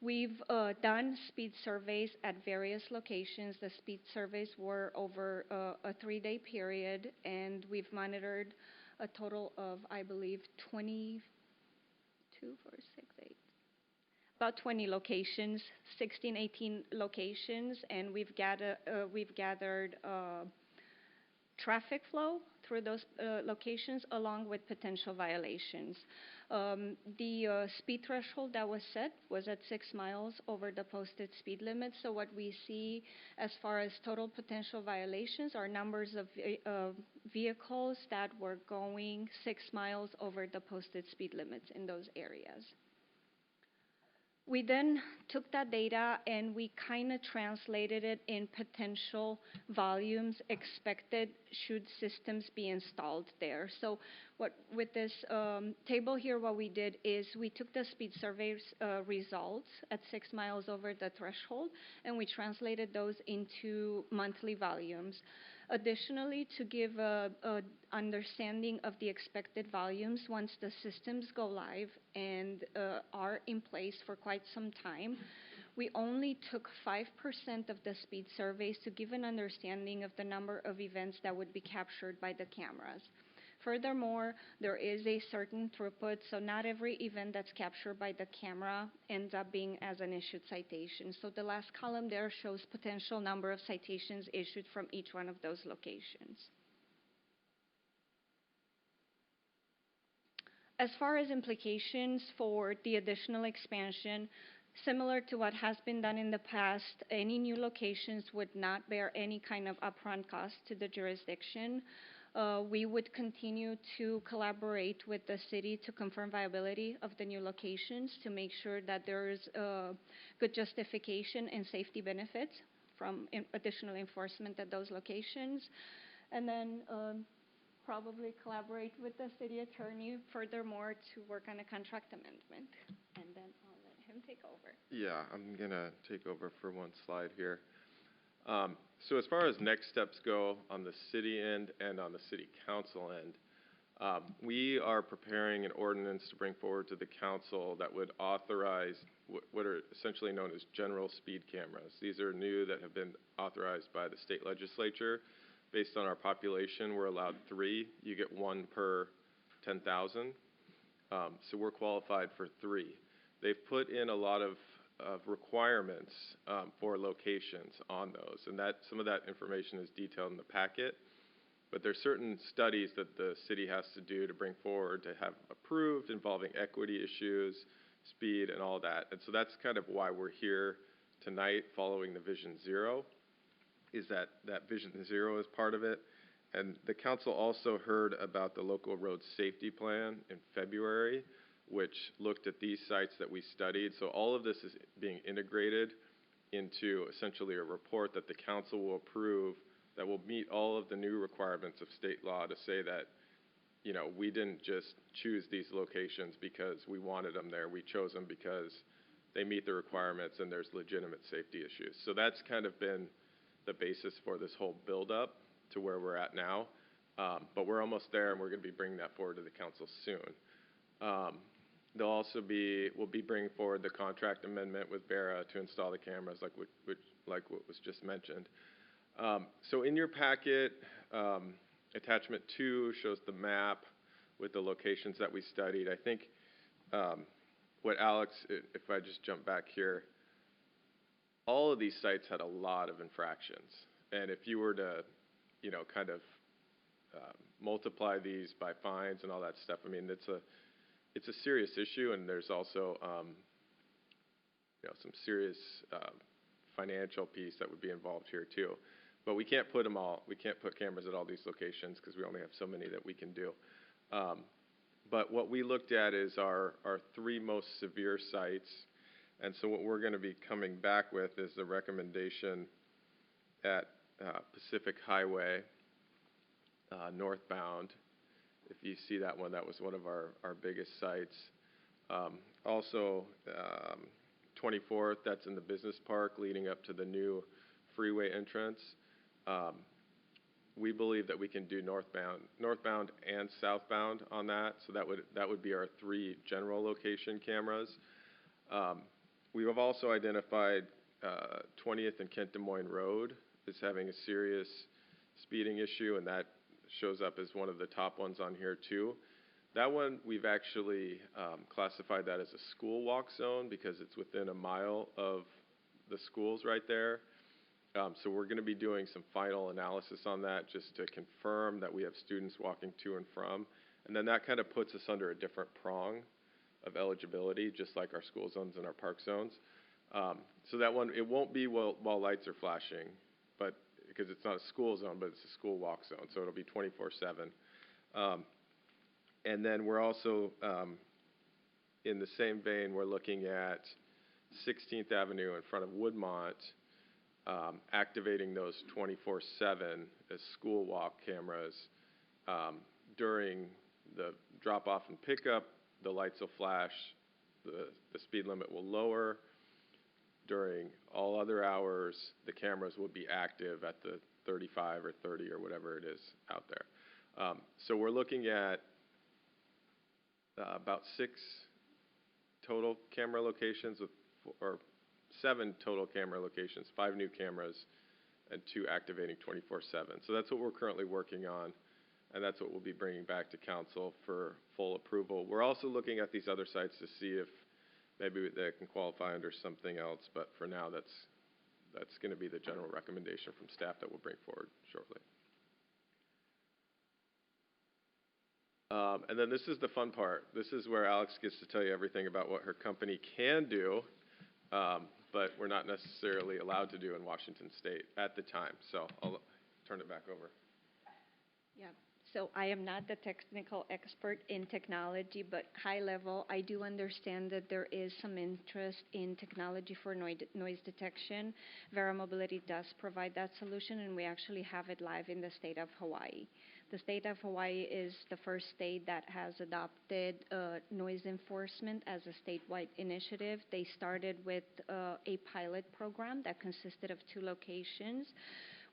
Speaker 16: we've done speed surveys at various locations. The speed surveys were over a 3-day period, and we've monitored a total of, I believe, 20 locations, 16, 18 locations, and we've gathered traffic flow through those locations along with potential violations. The speed threshold that was set was at 6 miles over the posted speed limit. So what we see as far as total potential violations are numbers of vehicles that were going 6 miles over the posted speed limits in those areas. We then took that data and we kind of translated it in potential volumes expected should systems be installed there. So with this table here, what we did is we took the speed survey results at 6 miles over the threshold, and we translated those into monthly volumes. Additionally, to give a understanding of the expected volumes once the systems go live and are in place for quite some time, we only took 5% of the speed surveys to give an understanding of the number of events that would be captured by the cameras. Furthermore, there is a certain throughput, so not every event that's captured by the camera ends up being as an issued citation. So the last column there shows potential number of citations issued from each one of those locations. As far as implications for the additional expansion, similar to what has been done in the past, any new locations would not bear any kind of upfront cost to the jurisdiction. We would continue to collaborate with the city to confirm viability of the new locations to make sure that there is good justification and safety benefits from additional enforcement at those locations. And then probably collaborate with the city attorney furthermore to work on a contract amendment. And then I'll let him take over.
Speaker 10: Yeah, I'm going to take over for one slide here. So as far as next steps go on the city end and on the city council end, We are preparing an ordinance to bring forward to the council that would authorize what are essentially known as general speed cameras. These are new that have been authorized by the state legislature. Based on our population, we're allowed 3. You get 1 per 10,000. So we're qualified for 3. They've put in a lot of requirements for locations on those, and some of that information is detailed in the packet. But there's certain studies that the city has to do to bring forward to have approved involving equity issues, speed, and all that. And so that's kind of why we're here tonight following the Vision Zero, is that Vision Zero is part of it. And the council also heard about the local road safety plan in February, which looked at these sites that we studied. So all of this is being integrated into essentially a report that the council will approve that will meet all of the new requirements of state law to say that, you know, we didn't just choose these locations because we wanted them there. We chose them because they meet the requirements and there's legitimate safety issues. So that's kind of been the basis for this whole build-up to where we're at now. But we're almost there, and we're going to be bringing that forward to the council soon. We'll be bringing forward the contract amendment with Vera to install the cameras, like what was just mentioned. So in your packet, attachment 2 shows the map with the locations that we studied. I think what Alex, if I just jump back here, all of these sites had a lot of infractions. And if you were to, you know, kind of multiply these by fines and all that stuff, I mean, it's a serious issue, and there's also, you know, some serious financial piece that would be involved here too. But we can't put cameras at all these locations because we only have so many that we can do. But what we looked at is our 3 most severe sites. And so what we're going to be coming back with is the recommendation at Pacific Highway, northbound. If you see that one, that was one of our biggest sites. Also, 24th, that's in the business park leading up to the new freeway entrance. We believe that we can do northbound and southbound on that. So that would be our 3 general location cameras. We have also identified 20th and Kent Des Moines Road is having a serious speeding issue, and that shows up as one of the top ones on here too. That one, we've actually classified that as a school walk zone because it's within a mile of the schools right there. So we're going to be doing some final analysis on that just to confirm that we have students walking to and from. And then that kind of puts us under a different prong of eligibility, just like our school zones and our park zones. So that one, it won't be while lights are flashing, but because it's not a school zone, but it's a school walk zone, so it'll be 24/7. And then we're also, in the same vein, we're looking at 16th Avenue in front of Woodmont, activating those 24/7 as school walk cameras. During the drop-off and pickup, the lights will flash, the speed limit will lower. During all other hours, the cameras will be active at the 35 or 30 or whatever it is out there. So we're looking at about 6 total camera locations, or 7 total camera locations, 5 new cameras, and 2 activating 24/7. So that's what we're currently working on, and that's what we'll be bringing back to council for full approval. We're also looking at these other sites to see if maybe they can qualify under something else, but for now, that's going to be the general recommendation from staff that we'll bring forward shortly. And then this is the fun part. This is where Alex gets to tell you everything about what her company can do, but we're not necessarily allowed to do in Washington State at the time. So I'll turn it back over.
Speaker 16: Yeah, so I am not the technical expert in technology, but high level, I do understand that there is some interest in technology for noise detection. Vera Mobility does provide that solution, and we actually have it live in the state of Hawaii. The state of Hawaii is the first state that has adopted noise enforcement as a statewide initiative. They started with a pilot program that consisted of 2 locations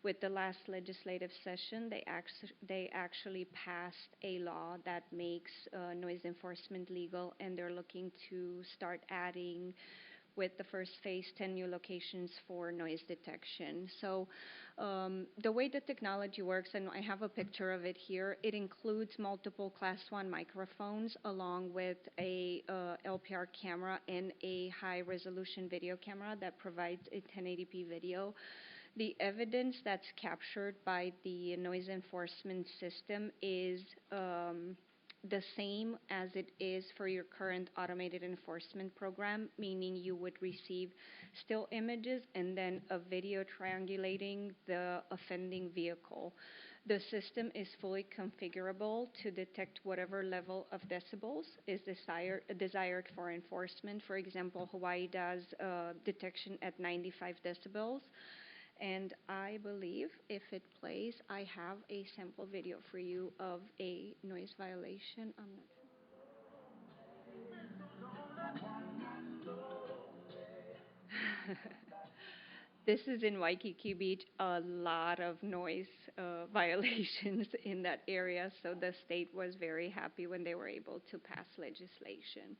Speaker 16: with the last legislative session, they actually passed a law that makes noise enforcement legal, and they're looking to start adding, with the first phase, 10 new locations for noise detection. So the way the technology works, and I have a picture of it here, it includes multiple Class 1 microphones along with a LPR camera and a high-resolution video camera that provides a 1080p video. The evidence that's captured by the noise enforcement system is the same as it is for your current automated enforcement program, meaning you would receive still images and then a video triangulating the offending vehicle. The system is fully configurable to detect whatever level of decibels is desired for enforcement. For example, Hawaii does detection at 95 decibels. And I believe if it plays, I have a sample video for you of a noise violation. I'm not This is in Waikiki Beach, a lot of noise violations in that area, so the state was very happy when they were able to pass legislation.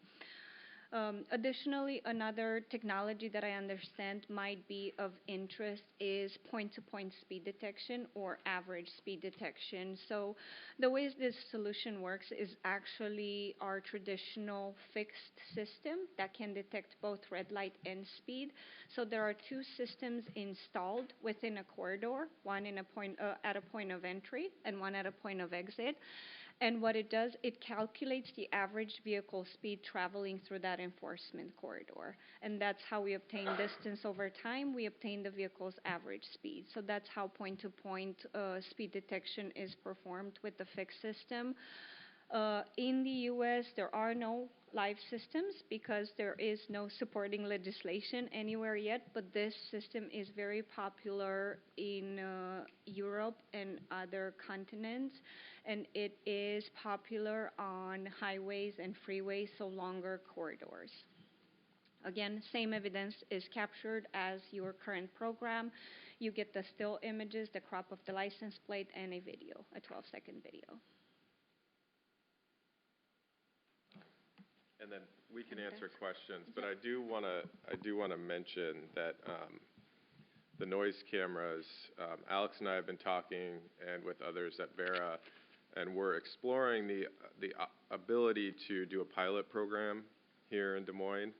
Speaker 16: Additionally, another technology that I understand might be of interest is point-to-point speed detection or average speed detection. So the way this solution works is actually our traditional fixed system that can detect both red light and speed. So there are two systems installed within a corridor, one in at a point of entry and one at a point of exit. And what it does, it calculates the average vehicle speed traveling through that enforcement corridor. And that's how we obtain distance over time. We obtain the vehicle's average speed. So that's how point-to-point speed detection is performed with the fixed system. In the U.S., there are no live systems because there is no supporting legislation anywhere yet, but this system is very popular in Europe and other continents, and it is popular on highways and freeways, so longer corridors. Again, same evidence is captured as your current program. You get the still images, the crop of the license plate, and a video, a 12-second video.
Speaker 10: And then we can answer questions, but I do want to mention that the noise cameras, Alex and I have been talking, and with others at Vera, and we're exploring the ability to do a pilot program here in Des Moines.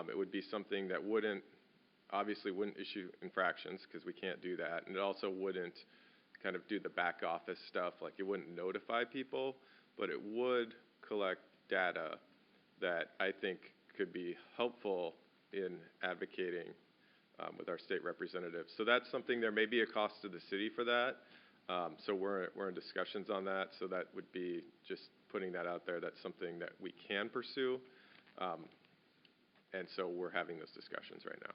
Speaker 10: It would be something that obviously wouldn't issue infractions because we can't do that, and it also wouldn't kind of do the back office stuff, like it wouldn't notify people, but it would collect data that I think could be helpful in advocating with our state representatives. So that's something, there may be a cost to the city for that. So we're in discussions on that. So that would be just putting that out there. That's something that we can pursue. And so we're having those discussions right now.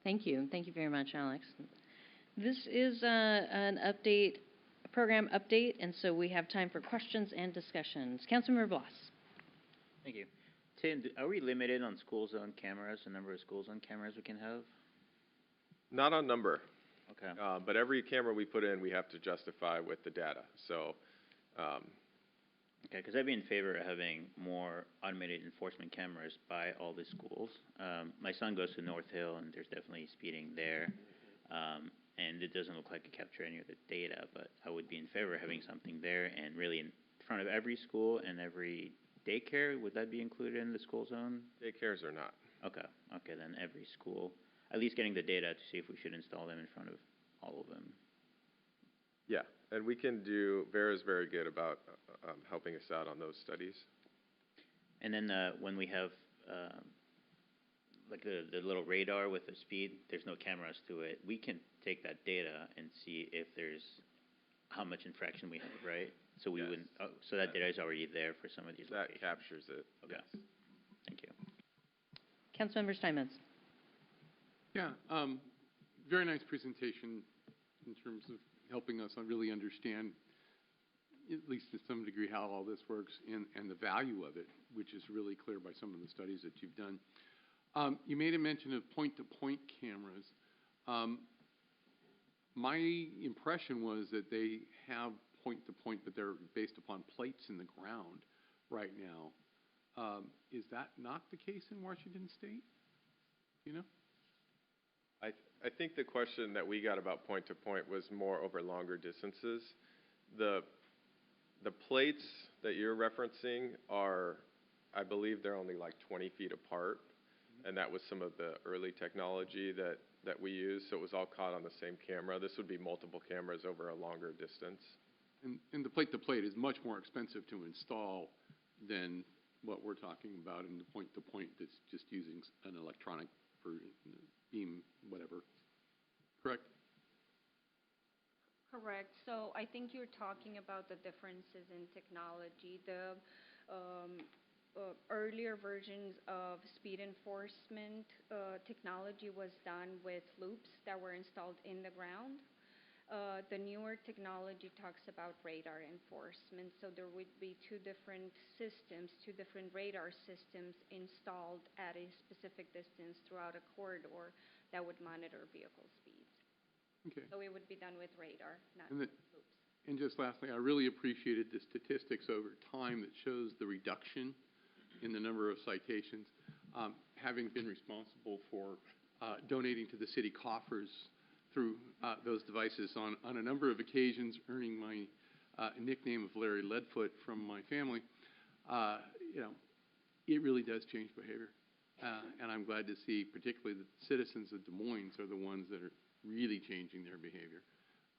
Speaker 1: Thank you. Thank you very much, Alex. This is an update, program update, and so we have time for questions and discussions. Councilmember Blas.
Speaker 15: Thank you. Tim, are we limited on school zone cameras, the number of school zone cameras we can have?
Speaker 10: Not on number.
Speaker 15: Okay.
Speaker 10: But every camera we put in, we have to justify with the data. So.
Speaker 15: Okay, because I'd be in favor of having more automated enforcement cameras by all the schools. My son goes to North Hill, and there's definitely speeding there. And it doesn't look like it capture any of the data, but I would be in favor of having something there and really in front of every school and every daycare. Would that be included in the school zone?
Speaker 10: Daycares are not.
Speaker 15: Okay, then every school, at least getting the data to see if we should install them in front of all of them.
Speaker 10: Yeah, and we can Vera's very good about helping us out on those studies.
Speaker 15: And then when we have like the little radar with the speed, there's no cameras to it. We can take that data and see if there's how much infraction we have, right? So we wouldn't. So that data is already there for some of these.
Speaker 10: That
Speaker 15: locations.
Speaker 10: captures it.
Speaker 15: Okay.
Speaker 10: Yes.
Speaker 15: Thank you.
Speaker 1: Councilmember Steinmetz.
Speaker 14: Yeah, very nice presentation in terms of helping us really understand, at least to some degree, how all this works and the value of it, which is really clear by some of the studies that you've done. You made a mention of point-to-point cameras. My impression was that they have point-to-point, but they're based upon plates in the ground right now. Is that not the case in Washington State? You know?
Speaker 10: I think the question that we got about point-to-point was more over longer distances. The plates that you're referencing are, I believe they're only like 20 feet apart, and that was some of the early technology that we used, so it was all caught on the same camera. This would be multiple cameras over a longer distance.
Speaker 14: And the plate-to-plate is much more expensive to install than what we're talking about in the point-to-point that's just using an electronic beam, whatever. Correct?
Speaker 16: Correct. So I think you're talking about the differences in technology. The earlier versions of speed enforcement technology was done with loops that were installed in the ground. The newer technology talks about radar enforcement, so there would be two different systems, two different radar systems installed at a specific distance throughout a corridor that would monitor vehicle speeds.
Speaker 14: Okay.
Speaker 16: So it would be done with radar, not
Speaker 14: And
Speaker 16: with loops.
Speaker 14: And just lastly, I really appreciated the statistics over time that shows the reduction in the number of citations. Having been responsible for donating to the city coffers through those devices on a number of occasions, earning my nickname of Larry Leadfoot from my family, you know, it really does change behavior. And I'm glad to see particularly that the citizens of Des Moines are the ones that are really changing their behavior.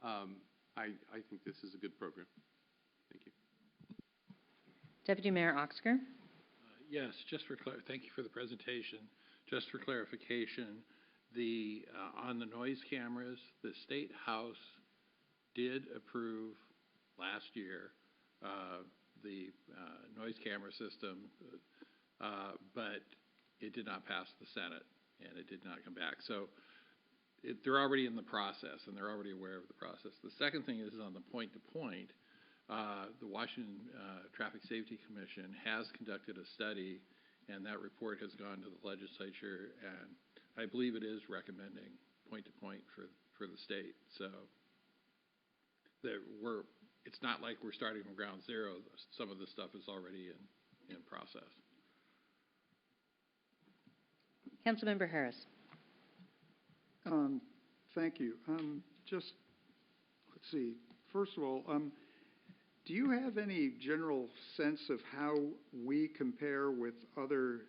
Speaker 14: I think this is a good program. Thank you.
Speaker 1: Deputy Mayor Oxker?
Speaker 17: Yes, thank you for the presentation. Just for clarification, on the noise cameras, the State House did approve last year the noise camera system, but it did not pass the Senate, and it did not come back. So they're already in the process, and they're already aware of the process. The second thing is on the point-to-point. The Washington Traffic Safety Commission has conducted a study, and that report has gone to the legislature, and I believe it is recommending point-to-point for the state. So it's not like we're starting from ground zero. Some of the stuff is already in process.
Speaker 1: Councilmember Harris.
Speaker 8: Thank you. Just, let's see. First of all, do you have any general sense of how we compare with other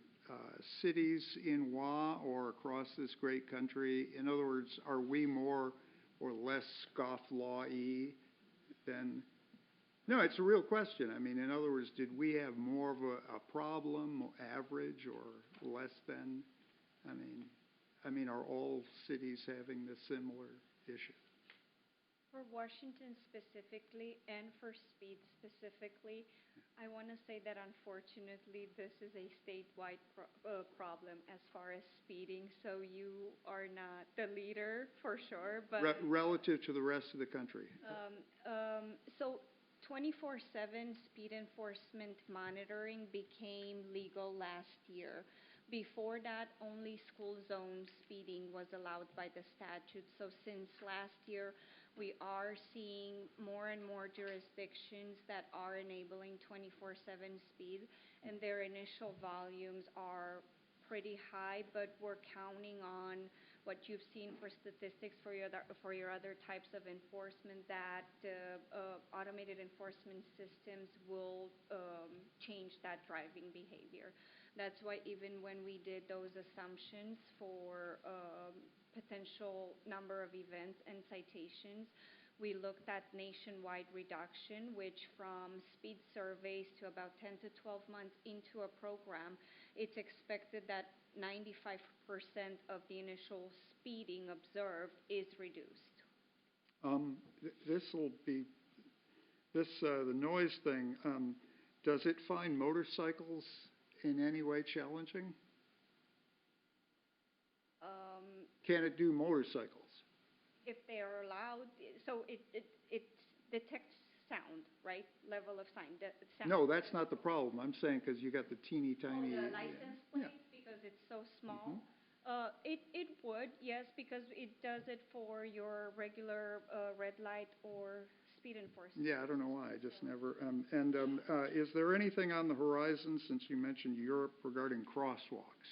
Speaker 8: cities in WA or across this great country? In other words, are we more or less scofflaw-y than... No, it's a real question. I mean, in other words, did we have more of a problem, average, or less than? I mean, are all cities having this similar issue?
Speaker 16: For Washington specifically and for speed specifically, I want to say that unfortunately this is a statewide problem as far as speeding, so you are not the leader for sure. But
Speaker 8: relative to the rest of the country?
Speaker 16: So 24/7 speed enforcement monitoring became legal last year. Before that, only school zone speeding was allowed by the statute. So since last year, we are seeing more and more jurisdictions that are enabling 24/7 speed, and their initial volumes are pretty high, but we're counting on what you've seen for statistics for your other types of enforcement, that automated enforcement systems will change that driving behavior. That's why even when we did those assumptions for potential number of events and citations, we looked at nationwide reduction, which from speed surveys to about 10 to 12 months into a program, it's expected that 95% of the initial speeding observed is reduced.
Speaker 8: The noise thing, does it find motorcycles in any way challenging? Can it do motorcycles?
Speaker 16: If they are allowed, so it detects sound, right? Level of sound.
Speaker 8: No, that's not the problem. I'm saying because you got the teeny tiny.
Speaker 16: The license plate, because it's so small. It would, yes, because it does it for your regular red light or speed enforcement.
Speaker 8: Yeah, I don't know why, I just never, is there anything on the horizon, since you mentioned Europe, regarding crosswalks?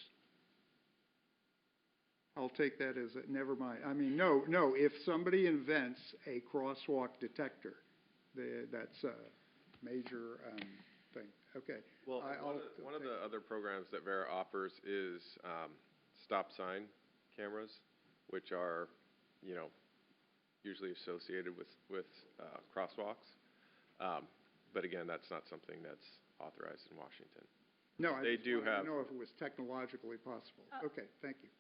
Speaker 8: I'll take that as a, never mind. I mean, no, if somebody invents a crosswalk detector, that's a major, thing. Okay.
Speaker 10: Well, one of the other programs that Vera offers is stop sign cameras, which are, you know, usually associated with crosswalks. But again, that's not something that's authorized in Washington.
Speaker 8: No, I
Speaker 10: They
Speaker 8: just
Speaker 10: do
Speaker 8: wanted
Speaker 10: have-
Speaker 8: to know if it was technologically possible. Okay, thank you.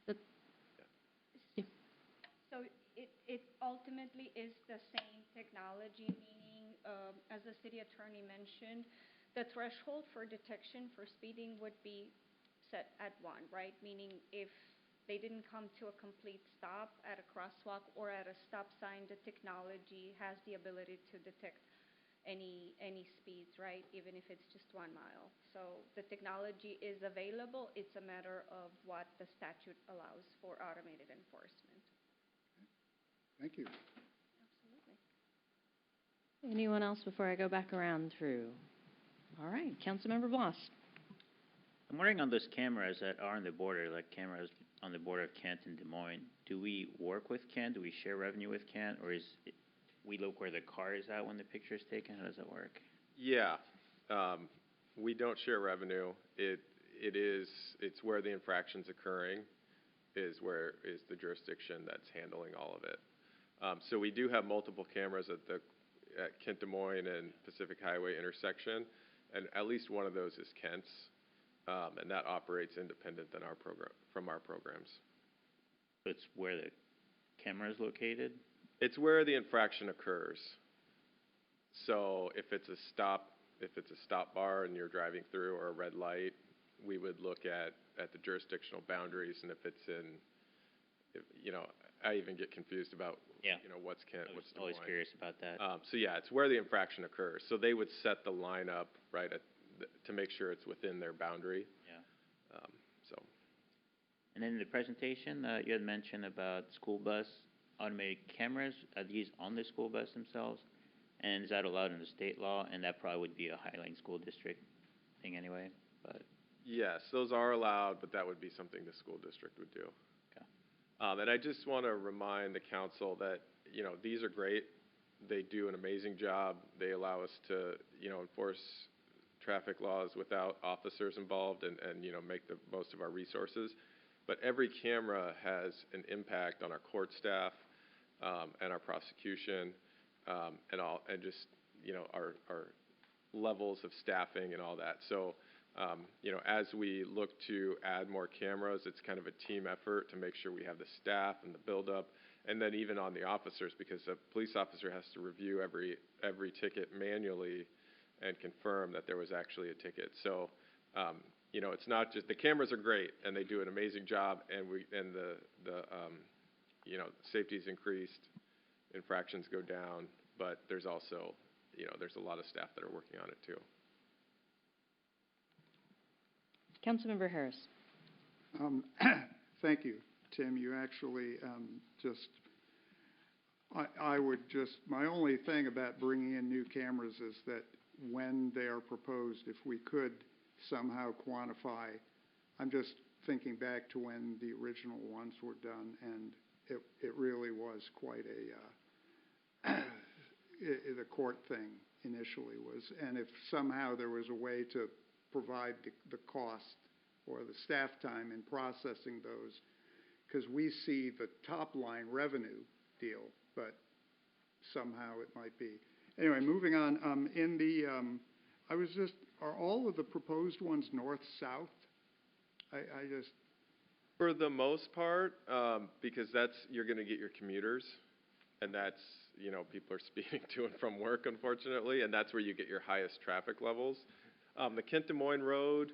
Speaker 16: So it ultimately is the same technology, meaning, as the city attorney mentioned, the threshold for detection for speeding would be set at 1, right? Meaning if they didn't come to a complete stop at a crosswalk or at a stop sign, the technology has the ability to detect any speeds, right? Even if it's just 1 mile. So the technology is available. It's a matter of what the statute allows for automated enforcement.
Speaker 8: Thank you.
Speaker 16: Absolutely.
Speaker 1: Anyone else before I go back around through? All right, Councilmember Bloss.
Speaker 15: I'm wondering on those cameras that are on the border, like cameras on the border of Kent and Des Moines, do we work with Kent? Do we share revenue with Kent? Or we look where the car is at when the picture is taken? How does that work?
Speaker 10: Yeah, we don't share revenue. It's where the infraction's occurring is the jurisdiction that's handling all of it. So we do have multiple cameras at Kent Des Moines and Pacific Highway intersection, and at least one of those is Kent's, and that operates independent than from our programs.
Speaker 15: So it's where the camera is located?
Speaker 10: It's where the infraction occurs. So if it's a stop bar and you're driving through, or a red light, we would look at the jurisdictional boundaries, and if it's you know, I even get confused about, you know, what's Kent, what's Des Moines.
Speaker 15: Always curious about that.
Speaker 10: So yeah, it's where the infraction occurs. So they would set the line up, right, to make sure it's within their boundary.
Speaker 15: Yeah.
Speaker 10: So.
Speaker 15: And then in the presentation, you had mentioned about school bus automated cameras. Are these on the school bus themselves? And is that allowed in the state law? And that probably would be a Highline School District thing anyway, but.
Speaker 10: Yes, those are allowed, but that would be something the school district would do.
Speaker 15: Okay.
Speaker 10: And I just want to remind the council that, you know, these are great. They do an amazing job. They allow us to, you know, enforce traffic laws without officers involved and you know, make the most of our resources. But every camera has an impact on our court staff, and our prosecution, and just, you know, our levels of staffing and all that. So, you know, as we look to add more cameras, it's kind of a team effort to make sure we have the staff and the buildup, and then even on the officers, because a police officer has to review every ticket manually and confirm that there was actually a ticket. So, you know, it's not just, the cameras are great and they do an amazing job, and the you know, safety's increased, infractions go down, but there's also, you know, there's a lot of staff that are working on it too.
Speaker 1: Councilmember Harris.
Speaker 8: Thank you, Tim. You actually I would just, my only thing about bringing in new cameras is that when they are proposed, if we could somehow quantify, I'm just thinking back to when the original ones were done, and it really was quite the court thing initially was, and if somehow there was a way to provide the cost or the staff time in processing those, because we see the top line revenue deal, but somehow it might be. Anyway, moving on, are all of the proposed ones north-south? I just.
Speaker 10: For the most part, because you're going to get your commuters, and that's, you know, people are speeding to and from work, unfortunately, and that's where you get your highest traffic levels. The Kent Des Moines Road,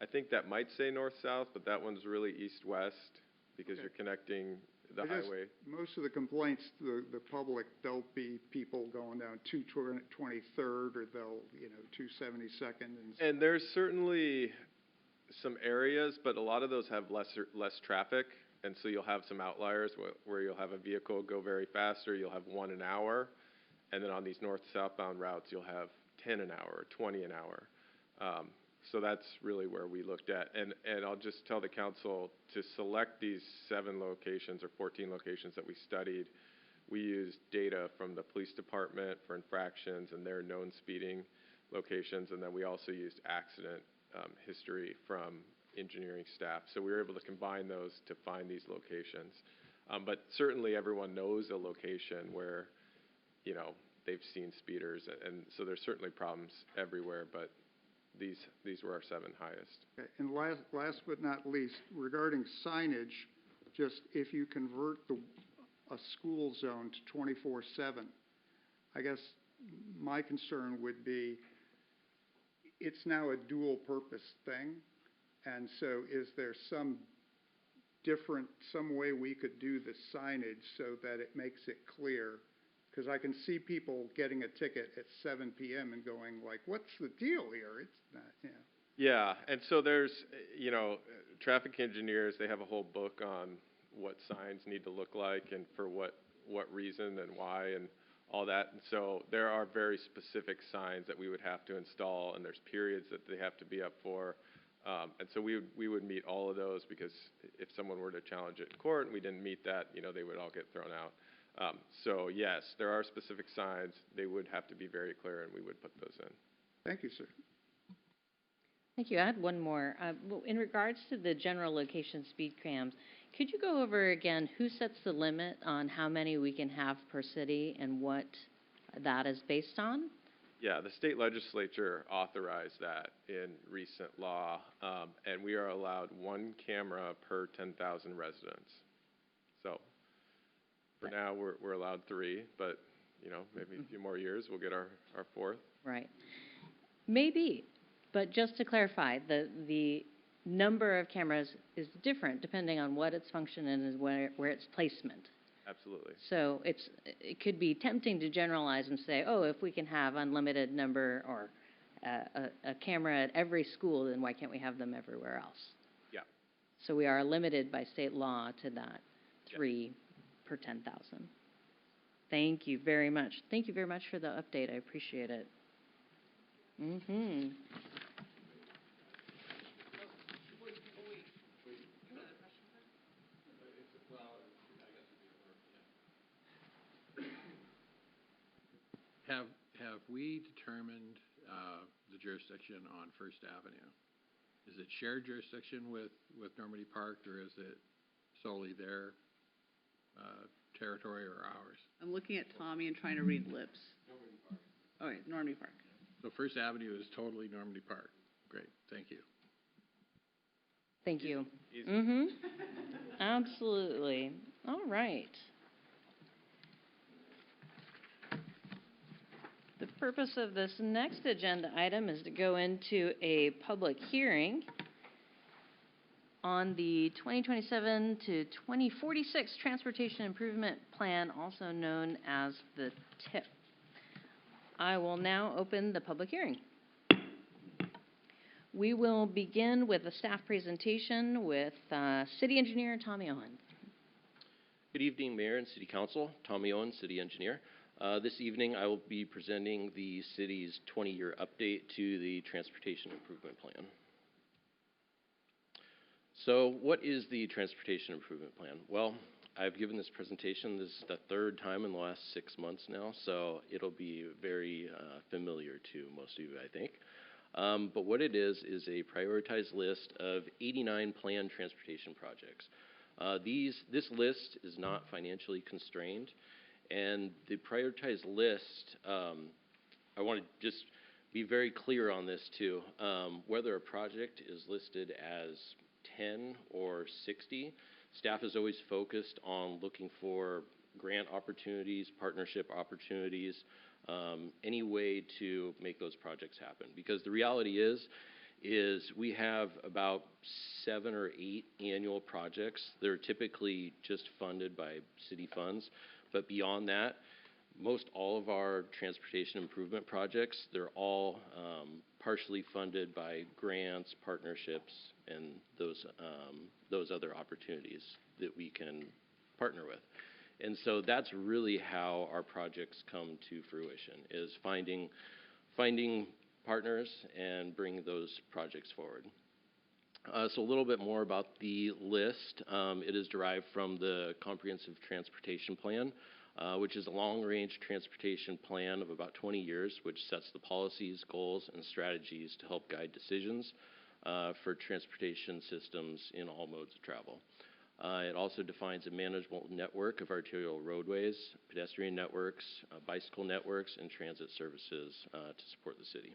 Speaker 10: I think that might say north-south, but that one's really east-west because you're connecting the highway.
Speaker 8: Most of the complaints, the public, there'll be people going down 223rd, or they'll, you know, 272nd.
Speaker 10: And there's certainly some areas, but a lot of those have less traffic, And so you'll have some outliers where you'll have a vehicle go very fast, or you'll have 1 an hour. And then on these north-southbound routes, you'll have 10 an hour, or 20 an hour. So that's really where we looked at. And I'll just tell the council to select these 7 locations or 14 locations that we studied. We used data from the police department for infractions and their known speeding locations. And then we also used accident history from engineering staff. So we were able to combine those to find these locations. But certainly everyone knows a location where, you know, they've seen speeders. And so there's certainly problems everywhere, but these were our 7 highest.
Speaker 8: Okay. And last but not least, regarding signage, just if you convert a school zone to 24/7, I guess my concern would be it's now a dual purpose thing. And so is there some way we could do the signage so that it makes it clear? Because I can see people getting a ticket at 7 p.m. and going like, what's the deal here? It's not, you know.
Speaker 10: Yeah, and so there's, you know, traffic engineers, they have a whole book on what signs need to look like and for what reason and why and all that. And so there are very specific signs that we would have to install, and there's periods that they have to be up for. And so we would meet all of those, because if someone were to challenge it in court and we didn't meet that, you know, they would all get thrown out. So yes, there are specific signs. They would have to be very clear, and we would put those in.
Speaker 8: Thank you, sir.
Speaker 1: Thank you. I had one more. In regards to the general location speed cams, could you go over again who sets the limit on how many we can have per city and what that is based on?
Speaker 10: Yeah, the state legislature authorized that in recent law, and we are allowed 1 camera per 10,000 residents. So for now, we're allowed 3, but, you know, maybe a few more years, we'll get our 4th.
Speaker 1: Right. Maybe, but just to clarify, the number of cameras is different depending on what its function and where its placement.
Speaker 10: Absolutely.
Speaker 1: So it could be tempting to generalize and say, oh, if we can have unlimited number or a camera at every school, then why can't we have them everywhere else?
Speaker 10: Yeah.
Speaker 1: So we are limited by state law to that 3 per 10,000. Thank you very much. Thank you very much for the update. I appreciate it. Mm-hmm.
Speaker 17: Have we determined the jurisdiction on First Avenue? Is it shared jurisdiction with Normandy Park, or is it solely their territory or ours?
Speaker 9: I'm looking at Tommy and trying to read lips. Normandy Park. Oh, wait, Normandy Park.
Speaker 17: So First Avenue is totally Normandy Park. Great, thank you.
Speaker 1: Thank you. Mm-hmm. Absolutely. All right. The purpose of this next agenda item is to go into a public hearing on the 2027 to 2046 Transportation Improvement Plan, also known as the TIP. I will now open the public hearing. We will begin with a staff presentation with City Engineer Tommy Owen.
Speaker 18: Good evening, Mayor and City Council. Tommy Owen, City Engineer. This evening, I will be presenting the city's 20-year update to the Transportation Improvement Plan. So what is the Transportation Improvement Plan? Well, I've given this presentation. This is the 3rd time in the last 6 months now, so it'll be very familiar to most of you, I think. But what it is a prioritized list of 89 planned transportation projects. This list is not financially constrained. And the prioritized list, I want to just be very clear on this too. Whether a project is listed as 10 or 60, staff is always focused on looking for grant opportunities, partnership opportunities, any way to make those projects happen. Because the reality is we have about 7 or 8 annual projects. They're typically just funded by city funds. But beyond that, most all of our transportation improvement projects, they're all partially funded by grants, partnerships, and those other opportunities that we can partner with. And so that's really how our projects come to fruition, is finding partners and bringing those projects forward. So a little bit more about the list. It is derived from the Comprehensive Transportation Plan, which is a long-range transportation plan of about 20 years, which sets the policies, goals, and strategies to help guide decisions for transportation systems in all modes of travel. It also defines a manageable network of arterial roadways, pedestrian networks, bicycle networks, and transit services to support the city.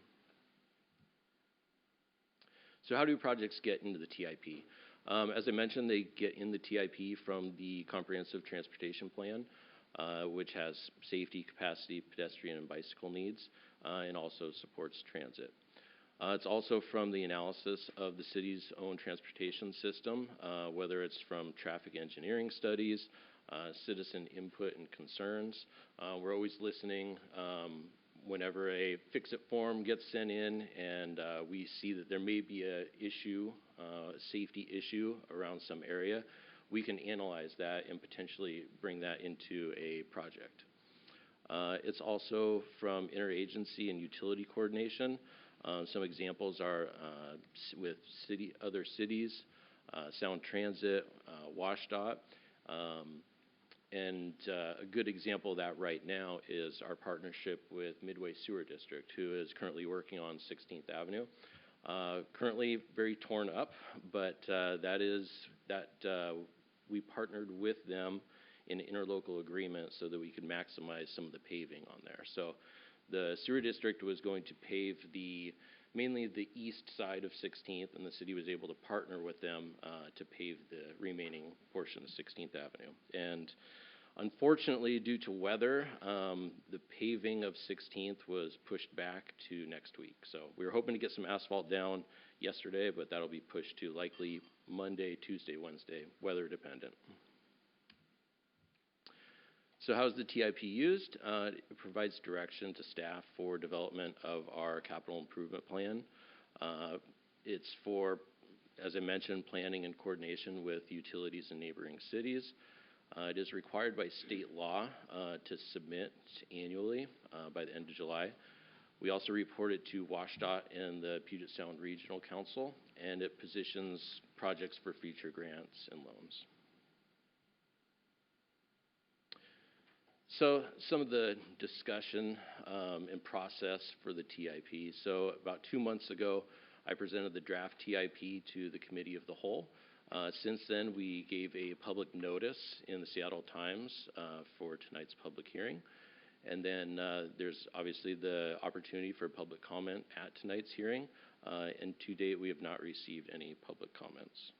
Speaker 18: So how do projects get into the TIP? As I mentioned, they get in the TIP from the Comprehensive Transportation Plan, which has safety, capacity, pedestrian, and bicycle needs, and also supports transit. It's also from the analysis of the city's own transportation system, whether it's from traffic engineering studies, citizen input and concerns. We're always listening whenever a fix-it form gets sent in and we see that there may be a issue, a safety issue around some area. We can analyze that and potentially bring that into a project. It's also from interagency and utility coordination. Some examples are with other cities, Sound Transit, WashDOT, and a good example of that right now is our partnership with Midway Sewer District, who is currently working on 16th Avenue. Currently very torn up, but we partnered with them in an interlocal agreement so that we could maximize some of the paving on there. So the sewer district was going to pave mainly the east side of 16th, and the city was able to partner with them to pave the remaining portion of 16th Avenue. And unfortunately, due to weather, the paving of 16th was pushed back to next week. So we were hoping to get some asphalt down yesterday, but that'll be pushed to likely Monday, Tuesday, Wednesday, weather dependent. So how is the TIP used? It provides direction to staff for development of our capital improvement plan. It's for, as I mentioned, planning and coordination with utilities and neighboring cities. It is required by state law to submit annually by the end of July. We also report it to WashDOT and the Puget Sound Regional Council, and it positions projects for future grants and loans. So some of the discussion and process for the TIP. So about 2 months ago, I presented the draft TIP to the Committee of the Whole. Since then, we gave a public notice in the Seattle Times for tonight's public hearing. And then there's obviously the opportunity for public comment at tonight's hearing. And to date, we have not received any public comments.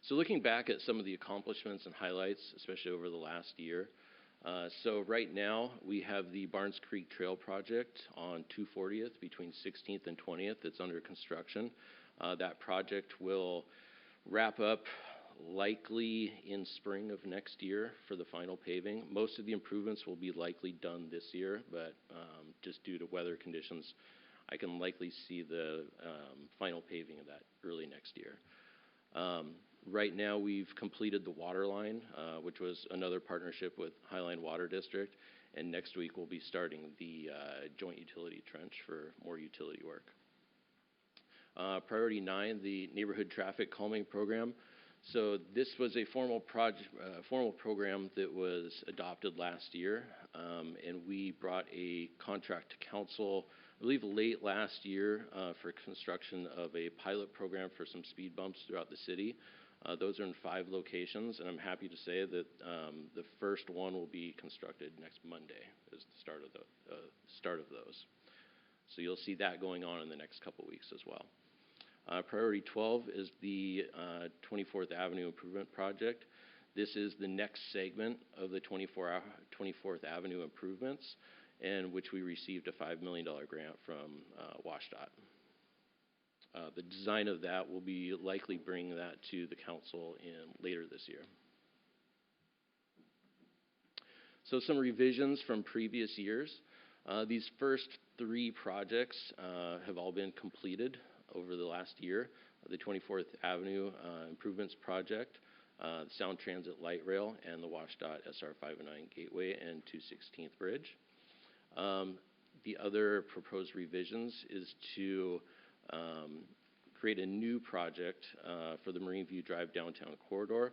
Speaker 18: So looking back at some of the accomplishments and highlights, especially over the last year. So right now, we have the Barnes Creek Trail project on 240th between 16th and 20th. It's under construction. That project will wrap up likely in spring of next year for the final paving. Most of the improvements will be likely done this year, but just due to weather conditions, I can likely see the final paving of that early next year. Right now, we've completed the water line, which was another partnership with Highline Water District, and next week we'll be starting the joint utility trench for more utility work. Priority 9, the Neighborhood Traffic Calming Program. So this was a formal program that was adopted last year, and we brought a contract to council, I believe late last year, for construction of a pilot program for some speed bumps throughout the city. Those are in 5 locations, and I'm happy to say that the first one will be constructed next Monday, is the start of those. So you'll see that going on in the next couple weeks as well. Priority 12 is the 24th Avenue Improvement Project. This is the next segment of the 24th Avenue improvements, in which we received a $5 million grant from WashDOT. The design of that will be likely bringing that to the council later this year. So some revisions from previous years. These first 3 projects have all been completed over the last year. The 24th Avenue Improvements Project, the Sound Transit Light Rail, and the WashDOT SR 509 Gateway and 216th Bridge. The other proposed revisions is to create a new project for the Marine View Drive Downtown Corridor,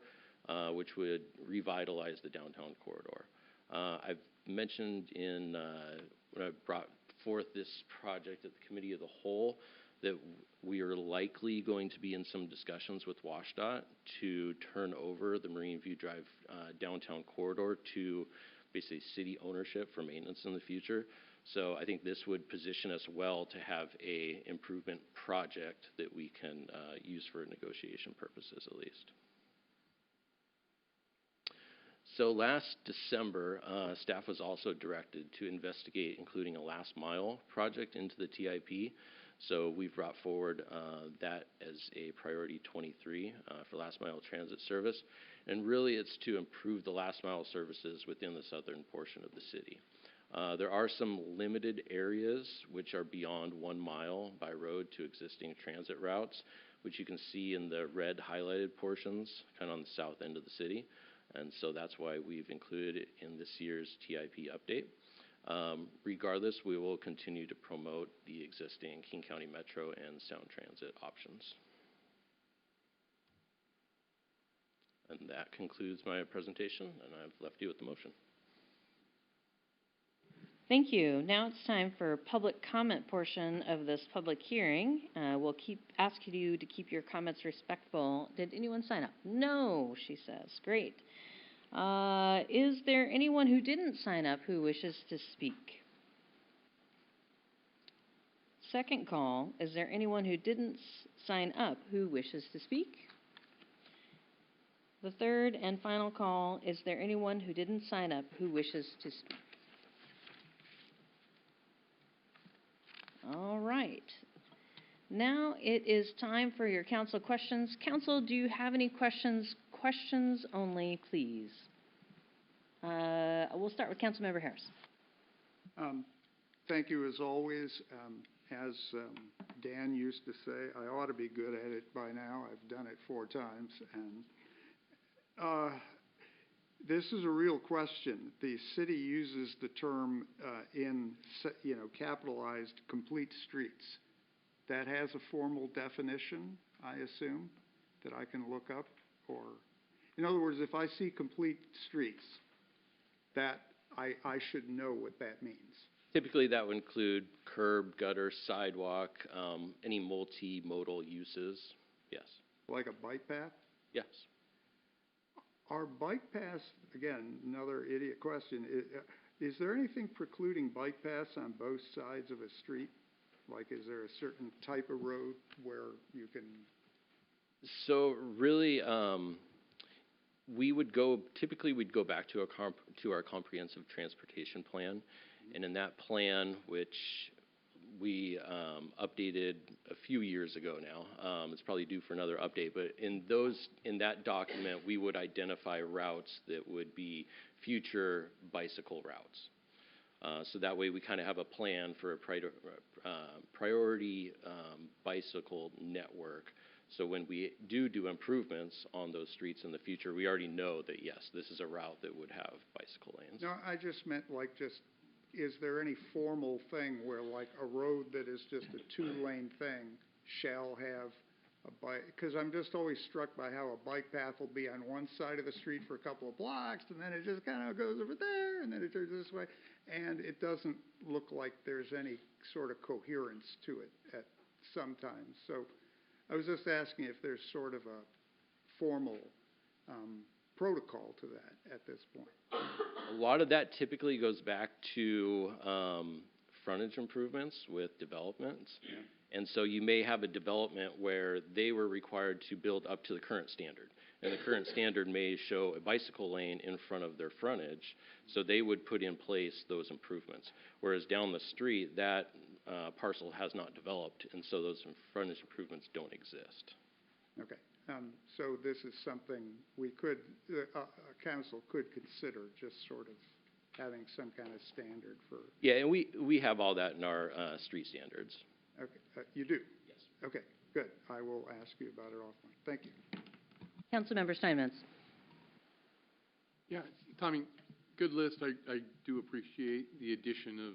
Speaker 18: which would revitalize the downtown corridor. I've mentioned when I brought forth this project at the Committee of the Whole that we are likely going to be in some discussions with WashDOT to turn over the Marine View Drive downtown corridor to basically city ownership for maintenance in the future. So I think this would position us well to have a improvement project that we can use for negotiation purposes at least. So last December, staff was also directed to investigate including a last mile project into the TIP. So we've brought forward that as a priority 23 for last mile transit service. And really it's to improve the last mile services within the southern portion of the city. There are some limited areas which are beyond 1 mile by road to existing transit routes, which you can see in the red highlighted portions, kind of on the south end of the city. And so that's why we've included it in this year's TIP update. Regardless, we will continue to promote the existing King County Metro and Sound Transit options. And that concludes my presentation, and I've left you with the motion.
Speaker 1: Thank you. Now it's time for public comment portion of this public hearing. We'll ask you to keep your comments respectful. Did anyone sign up? No, she says. Great. Is there anyone who didn't sign up who wishes to speak? Second call, is there anyone who didn't sign up who wishes to speak? The third and final call, is there anyone who didn't sign up who wishes to speak? All right. Now it is time for your council questions. Council, do you have any questions? Questions only, please. We'll start with Councilmember Harris.
Speaker 8: Thank you as always. As Dan used to say, I ought to be good at it by now. I've done it 4 times. And this is a real question. The city uses the term capitalized complete streets. That has a formal definition, I assume, that I can look up? Or, in other words, if I see complete streets, that I should know what that means.
Speaker 18: Typically, that would include curb, gutter, sidewalk, any multimodal uses. Yes.
Speaker 8: Like a bike path?
Speaker 18: Yes.
Speaker 8: Are bike paths, again, another idiot question, is there anything precluding bike paths on both sides of a street? Like, is there a certain type of road where you can?
Speaker 18: So really, typically we'd go back to our comprehensive transportation plan. And in that plan, which we updated a few years ago now, it's probably due for another update, but in that document, we would identify routes that would be future bicycle routes. So that way we kind of have a plan for a priority bicycle network. So when we do improvements on those streets in the future, we already know that, yes, this is a route that would have bicycle lanes.
Speaker 8: No, I just meant is there any formal thing where like a road that is just a 2-lane thing shall have a bike? Because I'm just always struck by how a bike path will be on one side of the street for a couple of blocks, and then it just kind of goes over there, and then it turns this way. And it doesn't look like there's any sort of coherence to it at sometimes. So I was just asking if there's sort of a formal protocol to that at this point.
Speaker 18: A lot of that typically goes back to frontage improvements with developments. Yeah. And so you may have a development where they were required to build up to the current standard. And the current standard may show a bicycle lane in front of their frontage, so they would put in place those improvements. Whereas down the street, that parcel has not developed, and so those frontage improvements don't exist.
Speaker 8: Okay. So this is something we could, council could consider, just sort of having some kind of standard for,
Speaker 18: Yeah, and we have all that in our street standards.
Speaker 8: okay, you do? Yes. Okay, good. I will ask you about it offline. Thank you.
Speaker 1: Councilmember Steinmetz.
Speaker 14: Yeah, Tommy, good list. I do appreciate the addition of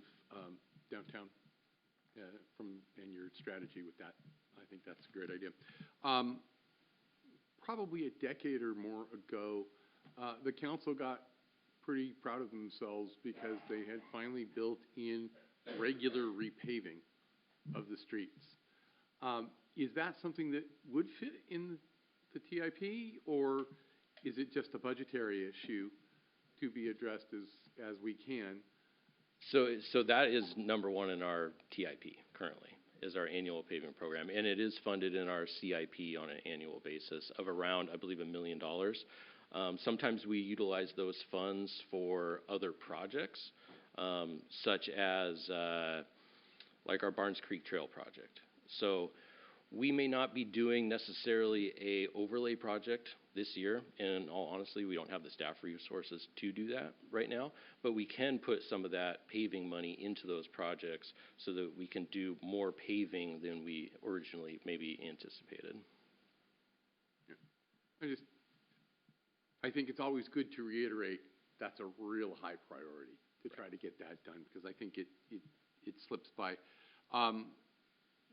Speaker 14: downtown and your strategy with that. I think that's a great idea. Probably a decade or more ago, the council got pretty proud of themselves because they had finally built in regular repaving of the streets. Is that something that would fit in the TIP, or is it just a budgetary issue to be addressed as we can?
Speaker 18: So that is number one in our TIP currently, is our annual paving program. And it is funded in our CIP on an annual basis of around, I believe, $1 million. Sometimes we utilize those funds for other projects, such as like our Barnes Creek Trail project. So we may not be doing necessarily a overlay project this year, and in all honesty, we don't have the staff resources to do that right now, but we can put some of that paving money into those projects so that we can do more paving than we originally maybe anticipated.
Speaker 14: Yeah. I think it's always good to reiterate that's a real high priority to try to get that done, because I think it slips by.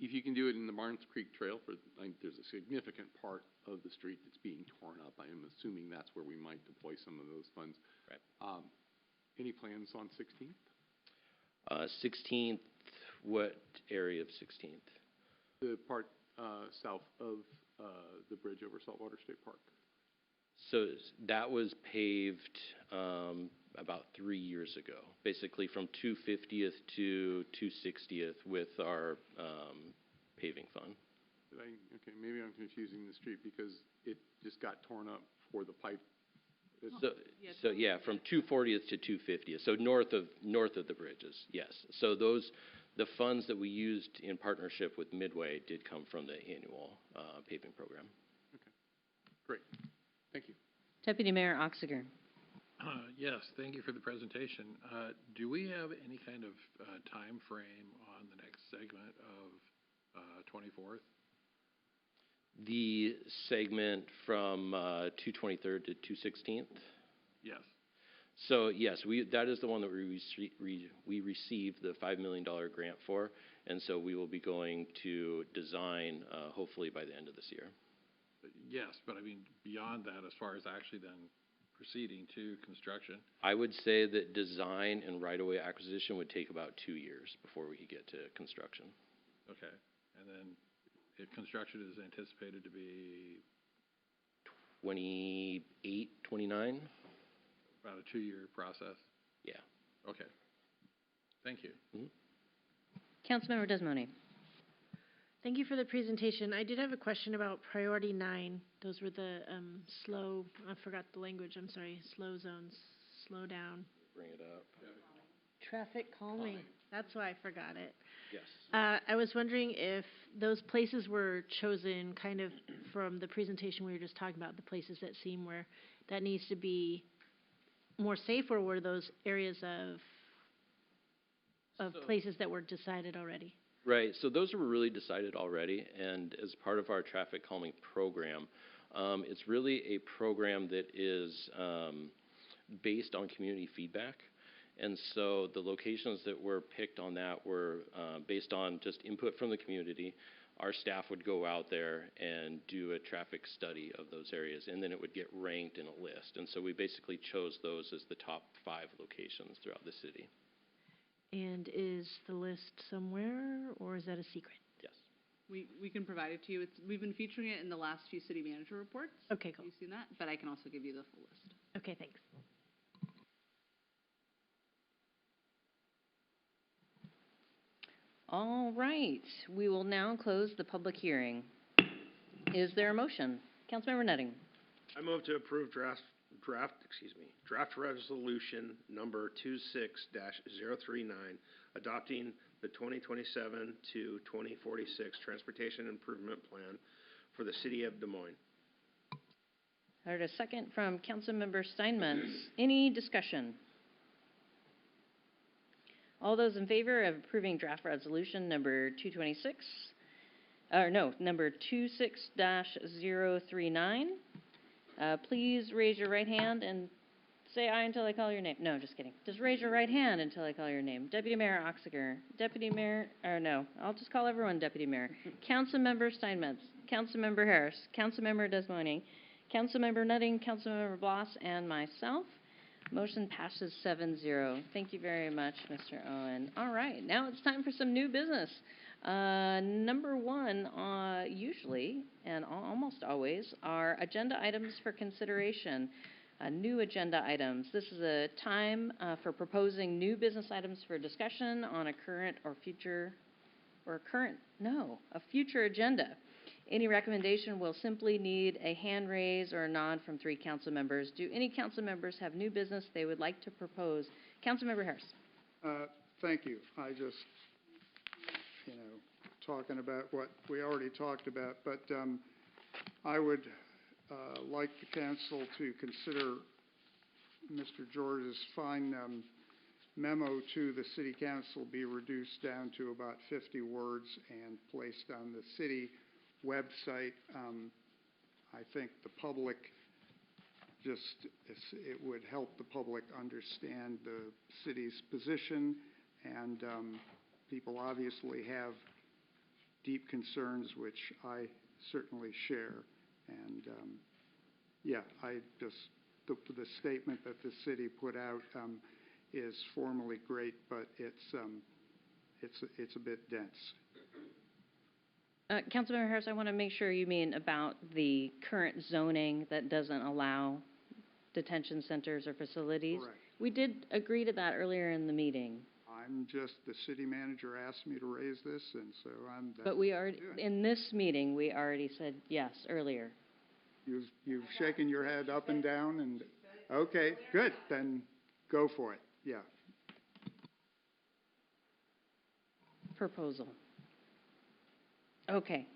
Speaker 14: If you can do it in the Barnes Creek Trail, there's a significant part of the street that's being torn up. I am assuming that's where we might deploy some of those funds.
Speaker 18: Right.
Speaker 14: Any plans on 16th?
Speaker 18: 16th, what area of 16th?
Speaker 14: The part south of the bridge over Saltwater State Park.
Speaker 18: So that was paved about 3 years ago, basically from 250th to 260th with our paving fund.
Speaker 14: Okay, maybe I'm confusing the street because it just got torn up for the pipe.
Speaker 18: So yeah, from 240th to 250th, so north of the bridges, yes. So the funds that we used in partnership with Midway did come from the annual paving program.
Speaker 14: Okay, great. Thank you.
Speaker 1: Deputy Mayor Oxiger.
Speaker 17: Yes, thank you for the presentation. Do we have any kind of time frame on the next segment of 24th?
Speaker 18: The segment from 223rd to 216th?
Speaker 17: Yes.
Speaker 18: So yes, that is the one that we received the $5 million grant for, and so we will be going to design hopefully by the end of this year.
Speaker 17: Yes, but I mean beyond that, as far as actually then proceeding to construction.
Speaker 18: I would say that design and right-of-way acquisition would take about 2 years before we could get to construction.
Speaker 17: Okay, and then if construction is anticipated to be
Speaker 18: 28, 29.
Speaker 17: About a 2-year process.
Speaker 18: Yeah.
Speaker 17: Okay. Thank you.
Speaker 1: Mm-hmm. Councilmember Desmoni.
Speaker 4: Thank you for the presentation. I did have a question about priority 9. Those were the slow, I forgot the language, I'm sorry, slow zones, slow down.
Speaker 18: Bring it up.
Speaker 4: Traffic calming. That's why I forgot it.
Speaker 18: Yes.
Speaker 4: I was wondering if those places were chosen kind of from the presentation we were just talking about, the places that seem where that needs to be more safe, or were those areas of places that were decided already?
Speaker 18: Right, so those were really decided already, and as part of our traffic calming program, it's really a program that is based on community feedback. And so the locations that were picked on that were based on just input from the community. Our staff would go out there and do a traffic study of those areas, and then it would get ranked in a list. And so we basically chose those as the top 5 locations throughout the city.
Speaker 4: And is the list somewhere, or is that a secret?
Speaker 18: Yes.
Speaker 9: We can provide it to you. We've been featuring it in the last few city manager reports.
Speaker 4: Okay, cool.
Speaker 9: You've seen that, but I can also give you the full list.
Speaker 4: Okay, thanks.
Speaker 1: All right, we will now close the public hearing. Is there a motion? Councilmember Nutting.
Speaker 3: I move to approve draft resolution number 26-039, adopting the 2027 to 2046 Transportation Improvement Plan for the City of Des Moines.
Speaker 1: I heard a second from Councilmember Steinmetz. Any discussion? All those in favor of approving draft resolution number 226, number 26-039, please raise your right hand and say aye until I call your name. No, just kidding. Just raise your right hand until I call your name. Deputy Mayor Oxiger, Deputy Mayor, or no, I'll just call everyone Deputy Mayor. Councilmember Steinmetz, Councilmember Harris, Councilmember Desmoining, Councilmember Nutting, Councilmember Bloss, and myself. Motion passes 7-0. Thank you very much, Mr. Owen. All right, now it's time for some new business. Number one, usually, and almost always, are agenda items for consideration. New agenda items. This is a time for proposing new business items for discussion on a future agenda. Any recommendation will simply need a hand raise or a nod from 3 council members. Do any council members have new business they would like to propose? Councilmember Harris.
Speaker 8: Thank you. I just, talking about what we already talked about, but I would like the council to consider Mr. George's fine memo to the city council be reduced down to about 50 words and placed on the city website. I think the public it would help the public understand the city's position, and people obviously have deep concerns, which I certainly share. And the statement that the city put out is formally great, but it's a bit dense.
Speaker 1: Councilmember Harris, I want to make sure you mean about the current zoning that doesn't allow detention centers or facilities.
Speaker 8: Correct.
Speaker 1: We did agree to that earlier in the meeting.
Speaker 8: The city manager asked me to raise this, and so
Speaker 1: But we already, in this meeting, we already said yes earlier.
Speaker 8: You've shaken your head up and down, and okay, good. Then go for it. Yeah.
Speaker 1: Proposal. Okay.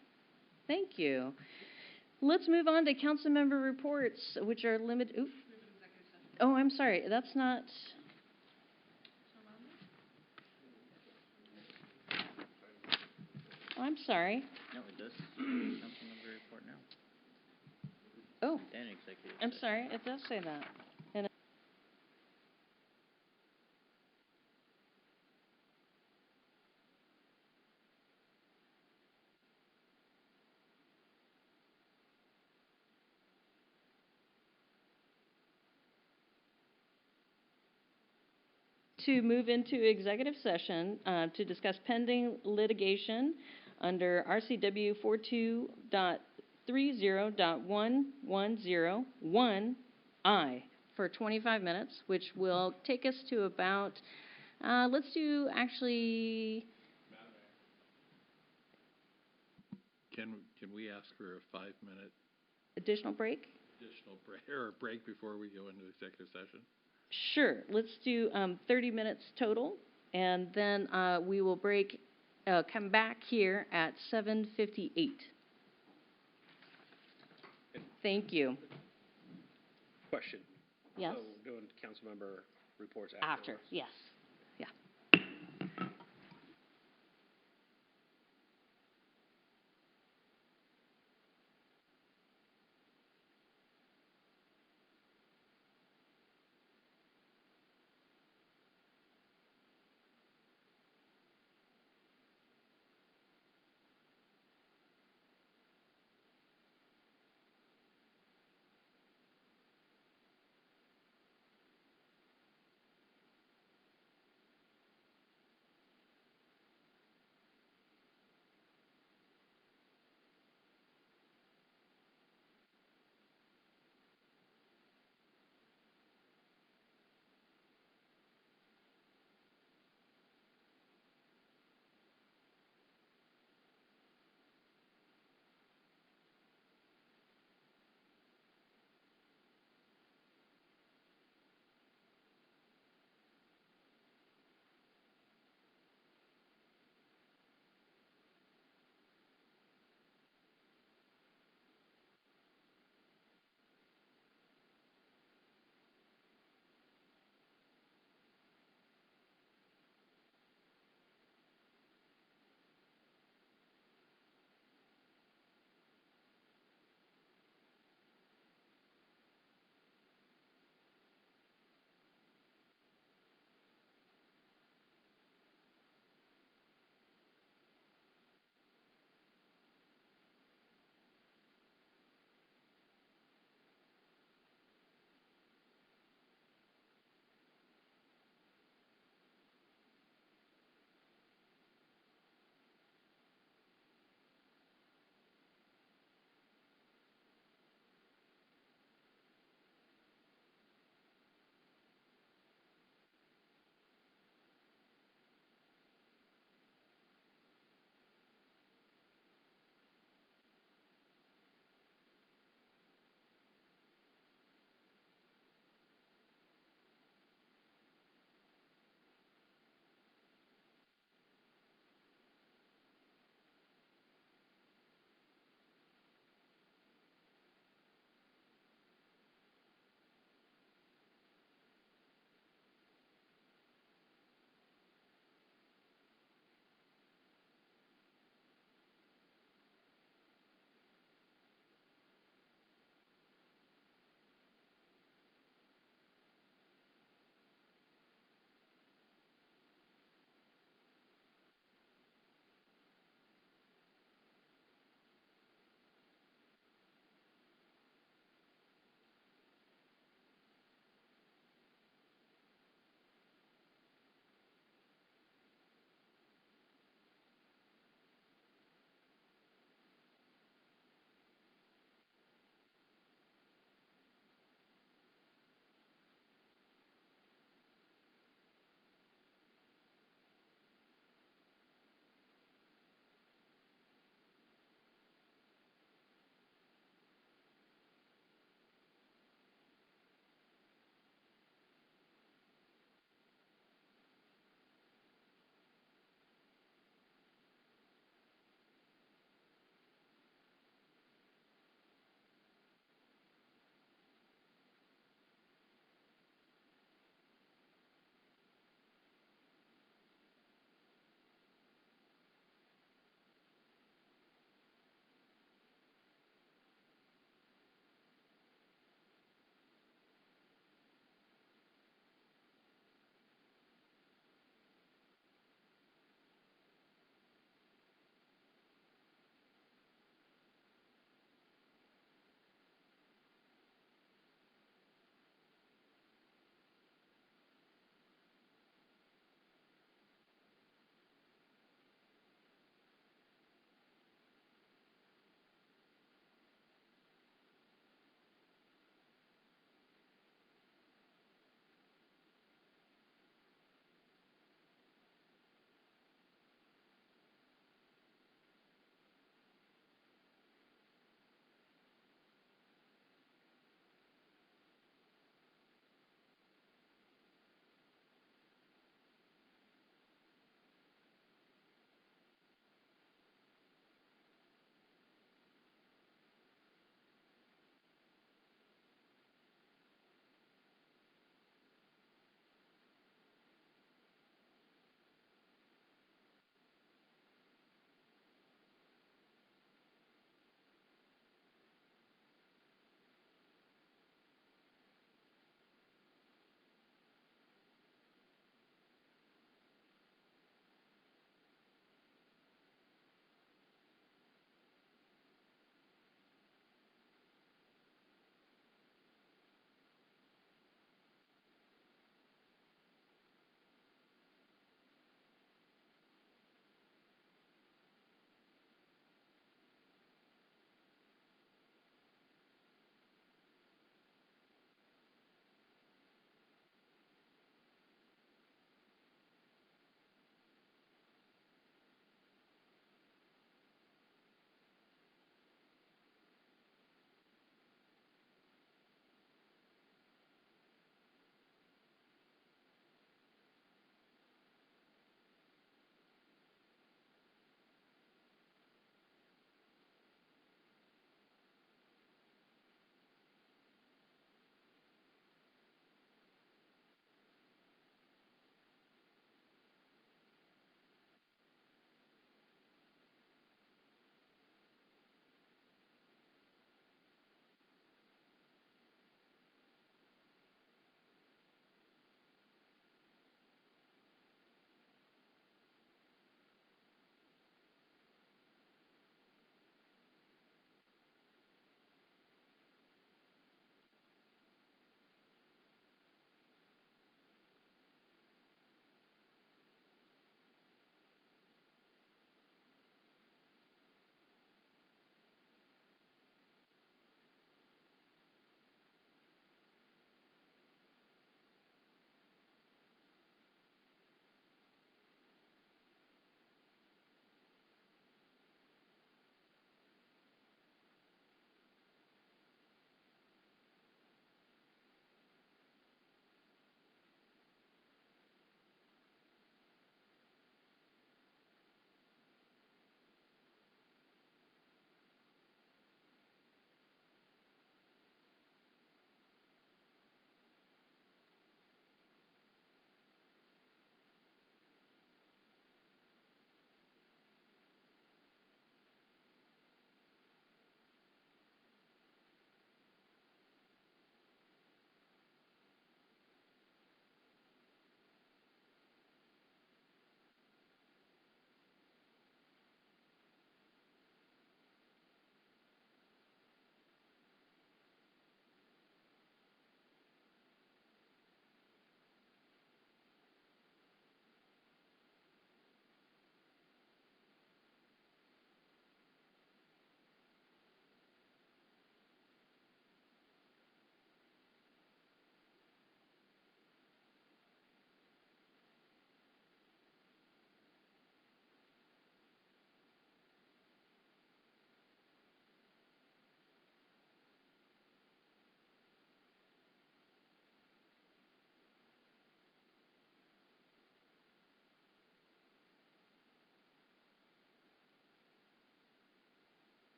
Speaker 1: Thank you. Let's move on to council member reports, which are limited. Oh, I'm sorry. That's not. Oh, I'm sorry.
Speaker 15: No, it does. Councilmember report now.
Speaker 1: Oh.
Speaker 15: Then executive
Speaker 1: I'm
Speaker 15: session.
Speaker 1: sorry. It does say that. To move into executive session to discuss pending litigation under RCW 42.30.1101I for 25 minutes, which will take us to about, let's do actually.
Speaker 17: Can we ask for a 5-minute
Speaker 1: Additional break?
Speaker 17: Or a break before we go into executive session?
Speaker 1: Sure. Let's do 30 minutes total, and then we will break, come back here at 7:58. Thank you.
Speaker 3: Question.
Speaker 1: Yes?
Speaker 3: So doing council member reports
Speaker 1: After,
Speaker 3: afterwards.
Speaker 1: yes. Yeah.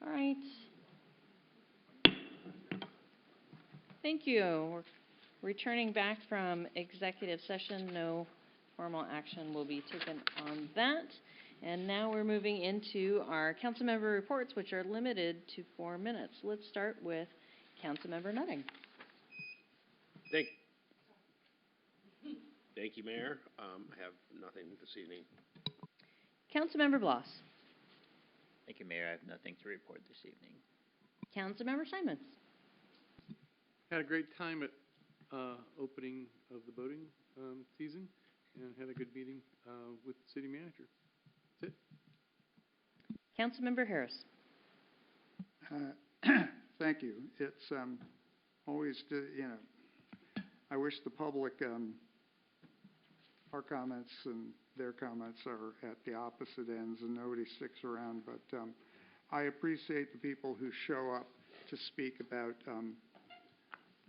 Speaker 1: All right. Thank you. We're returning back from executive session. No formal action will be taken on that. And now we're moving into our council member reports, which are limited to 4 minutes. Let's start with Councilmember Nutting.
Speaker 3: Thank you, Mayor. I have nothing this evening.
Speaker 1: Councilmember Bloss.
Speaker 15: Thank you, Mayor. I have nothing to report this evening.
Speaker 1: Councilmember Simons.
Speaker 14: Had a great time at opening of the boating season and had a good meeting with the city manager. That's it.
Speaker 1: Councilmember Harris.
Speaker 8: Thank you. It's always, I wish the public, our comments and their comments are at the opposite ends and nobody sticks around, but I appreciate the people who show up to speak about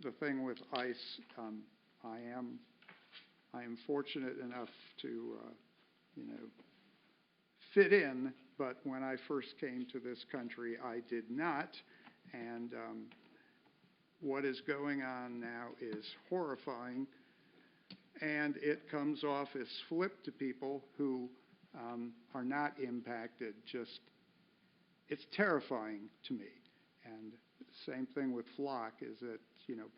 Speaker 8: the thing with ICE. I am fortunate enough to, fit in, but when I first came to this country, I did not. And what is going on now is horrifying, and it comes off as flip to people who are not impacted. Just, it's terrifying to me. And same thing with Flock is that,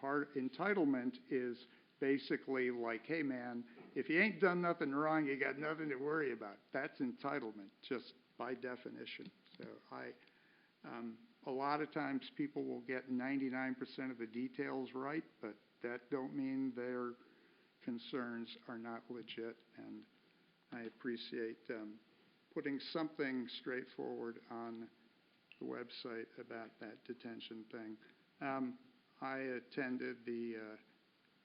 Speaker 8: part entitlement is basically like, hey man, if you ain't done nothing wrong, you got nothing to worry about. That's entitlement, just by definition. So a lot of times people will get 99% of the details right, but that don't mean their concerns are not legit. And I appreciate putting something straightforward on the website about that detention thing. I attended the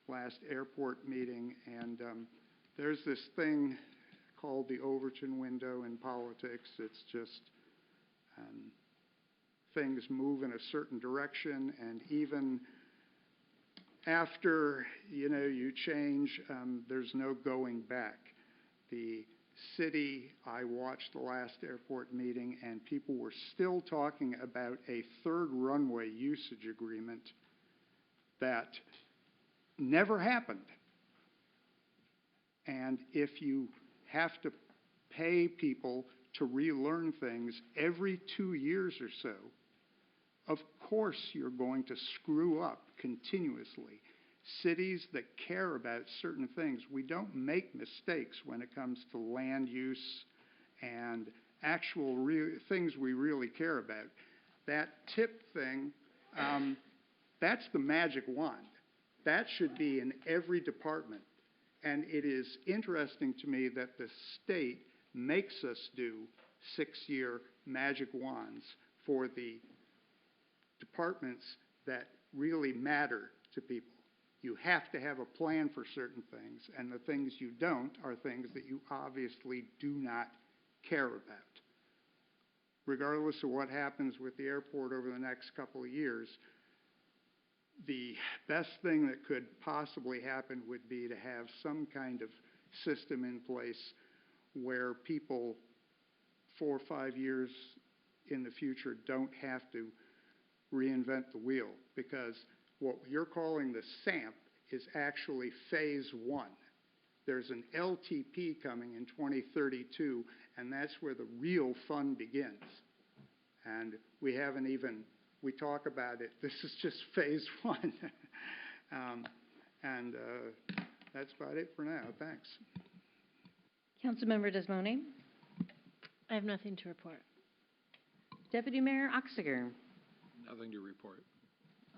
Speaker 8: last airport meeting, and there's this thing called the Overton window in politics. It's just things move in a certain direction, and even after, you change, there's no going back. The city, I watched the last airport meeting, and people were still talking about a third runway usage agreement that never happened. And if you have to pay people to relearn things every 2 years or so, of course you're going to screw up continuously. Cities that care about certain things, we don't make mistakes when it comes to land use and actual things we really care about. That tip thing, that's the magic wand. That should be in every department. And it is interesting to me that the state makes us do 6-year magic wands for the departments that really matter to people. You have to have a plan for certain things, and the things you don't are things that you obviously do not care about. Regardless of what happens with the airport over the next couple of years, the best thing that could possibly happen would be to have some kind of system in place where people 4 or 5 years in the future don't have to reinvent the wheel, because what you're calling the SAMP is actually phase 1. There's an LTP coming in 2032, and that's where the real fun begins. And we haven't even, we talk about it, this is just phase 1. That's about it for now. Thanks.
Speaker 1: Councilmember Desmone.
Speaker 11: I have nothing to report.
Speaker 1: Deputy Mayor Oxiger.
Speaker 17: Nothing to report.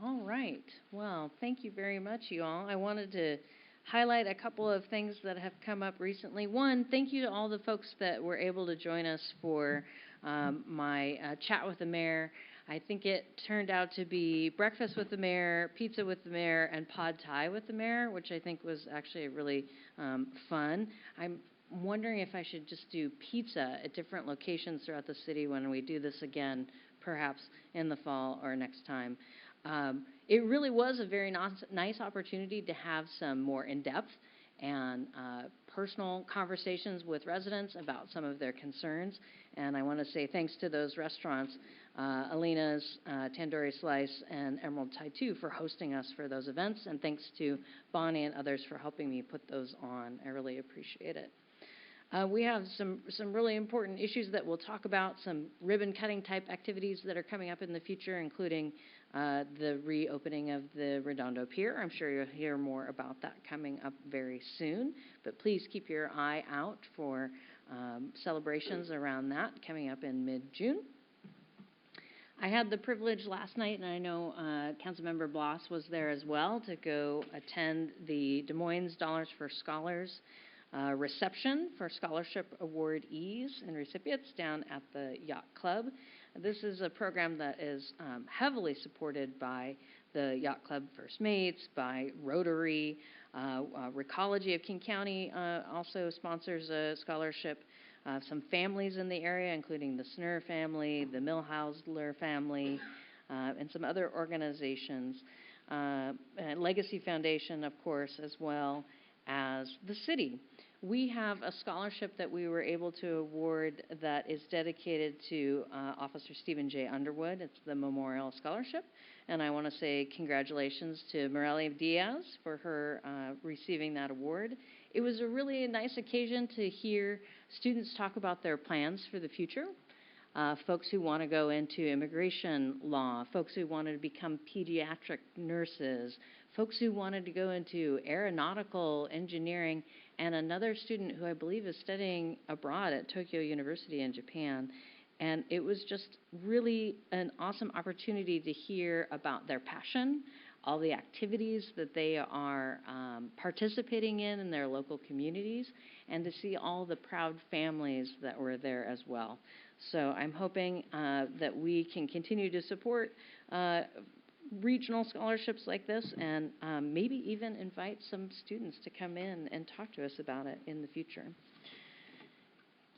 Speaker 1: All right. Well, thank you very much, you all. I wanted to highlight a couple of things that have come up recently. One, thank you to all the folks that were able to join us for my chat with the mayor. I think it turned out to be breakfast with the mayor, pizza with the mayor, and pad thai with the mayor, which I think was actually really fun. I'm wondering if I should just do pizza at different locations throughout the city when we do this again, perhaps in the fall or next time. It really was a very nice opportunity to have some more in-depth and personal conversations with residents about some of their concerns. And I want to say thanks to those restaurants, Alina's, Tandoori Slice, and Emerald Tattoo for hosting us for those events. And thanks to Bonnie and others for helping me put those on. I really appreciate it. We have some really important issues that we'll talk about, some ribbon-cutting type activities that are coming up in the future, including the reopening of the Redondo Pier. I'm sure you'll hear more about that coming up very soon, but please keep your eye out for celebrations around that coming up in mid-June. I had the privilege last night, and I know Councilmember Bloss was there as well, to go attend the Des Moines Dollars for Scholars reception for scholarship awardees and recipients down at the Yacht Club. This is a program that is heavily supported by the Yacht Club First Mates, by Rotary. Recology of King County also sponsors a scholarship. Some families in the area, including the Snur family, the Millhausler family, and some other organizations. Legacy Foundation, of course, as well as the city. We have a scholarship that we were able to award that is dedicated to Officer Stephen J. Underwood. It's the Memorial Scholarship. And I want to say congratulations to Morelia Diaz for her receiving that award. It was a really nice occasion to hear students talk about their plans for the future. Folks who want to go into immigration law, folks who wanted to become pediatric nurses, folks who wanted to go into aeronautical engineering, and another student who I believe is studying abroad at Tokyo University in Japan. And it was just really an awesome opportunity to hear about their passion, all the activities that they are participating in their local communities, and to see all the proud families that were there as well. So I'm hoping that we can continue to support regional scholarships like this, and maybe even invite some students to come in and talk to us about it in the future.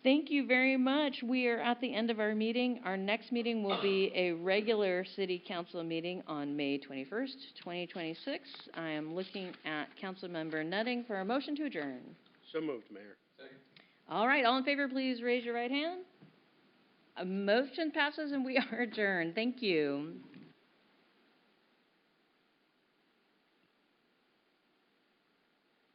Speaker 1: Thank you very much. We are at the end of our meeting. Our next meeting will be a regular City Council meeting on May 21st, 2026. I am looking at Councilmember Nutting for a motion to adjourn.
Speaker 3: So moved, Mayor. Second.
Speaker 1: All right, all in favor, please raise your right hand. A motion passes and we are adjourned. Thank you.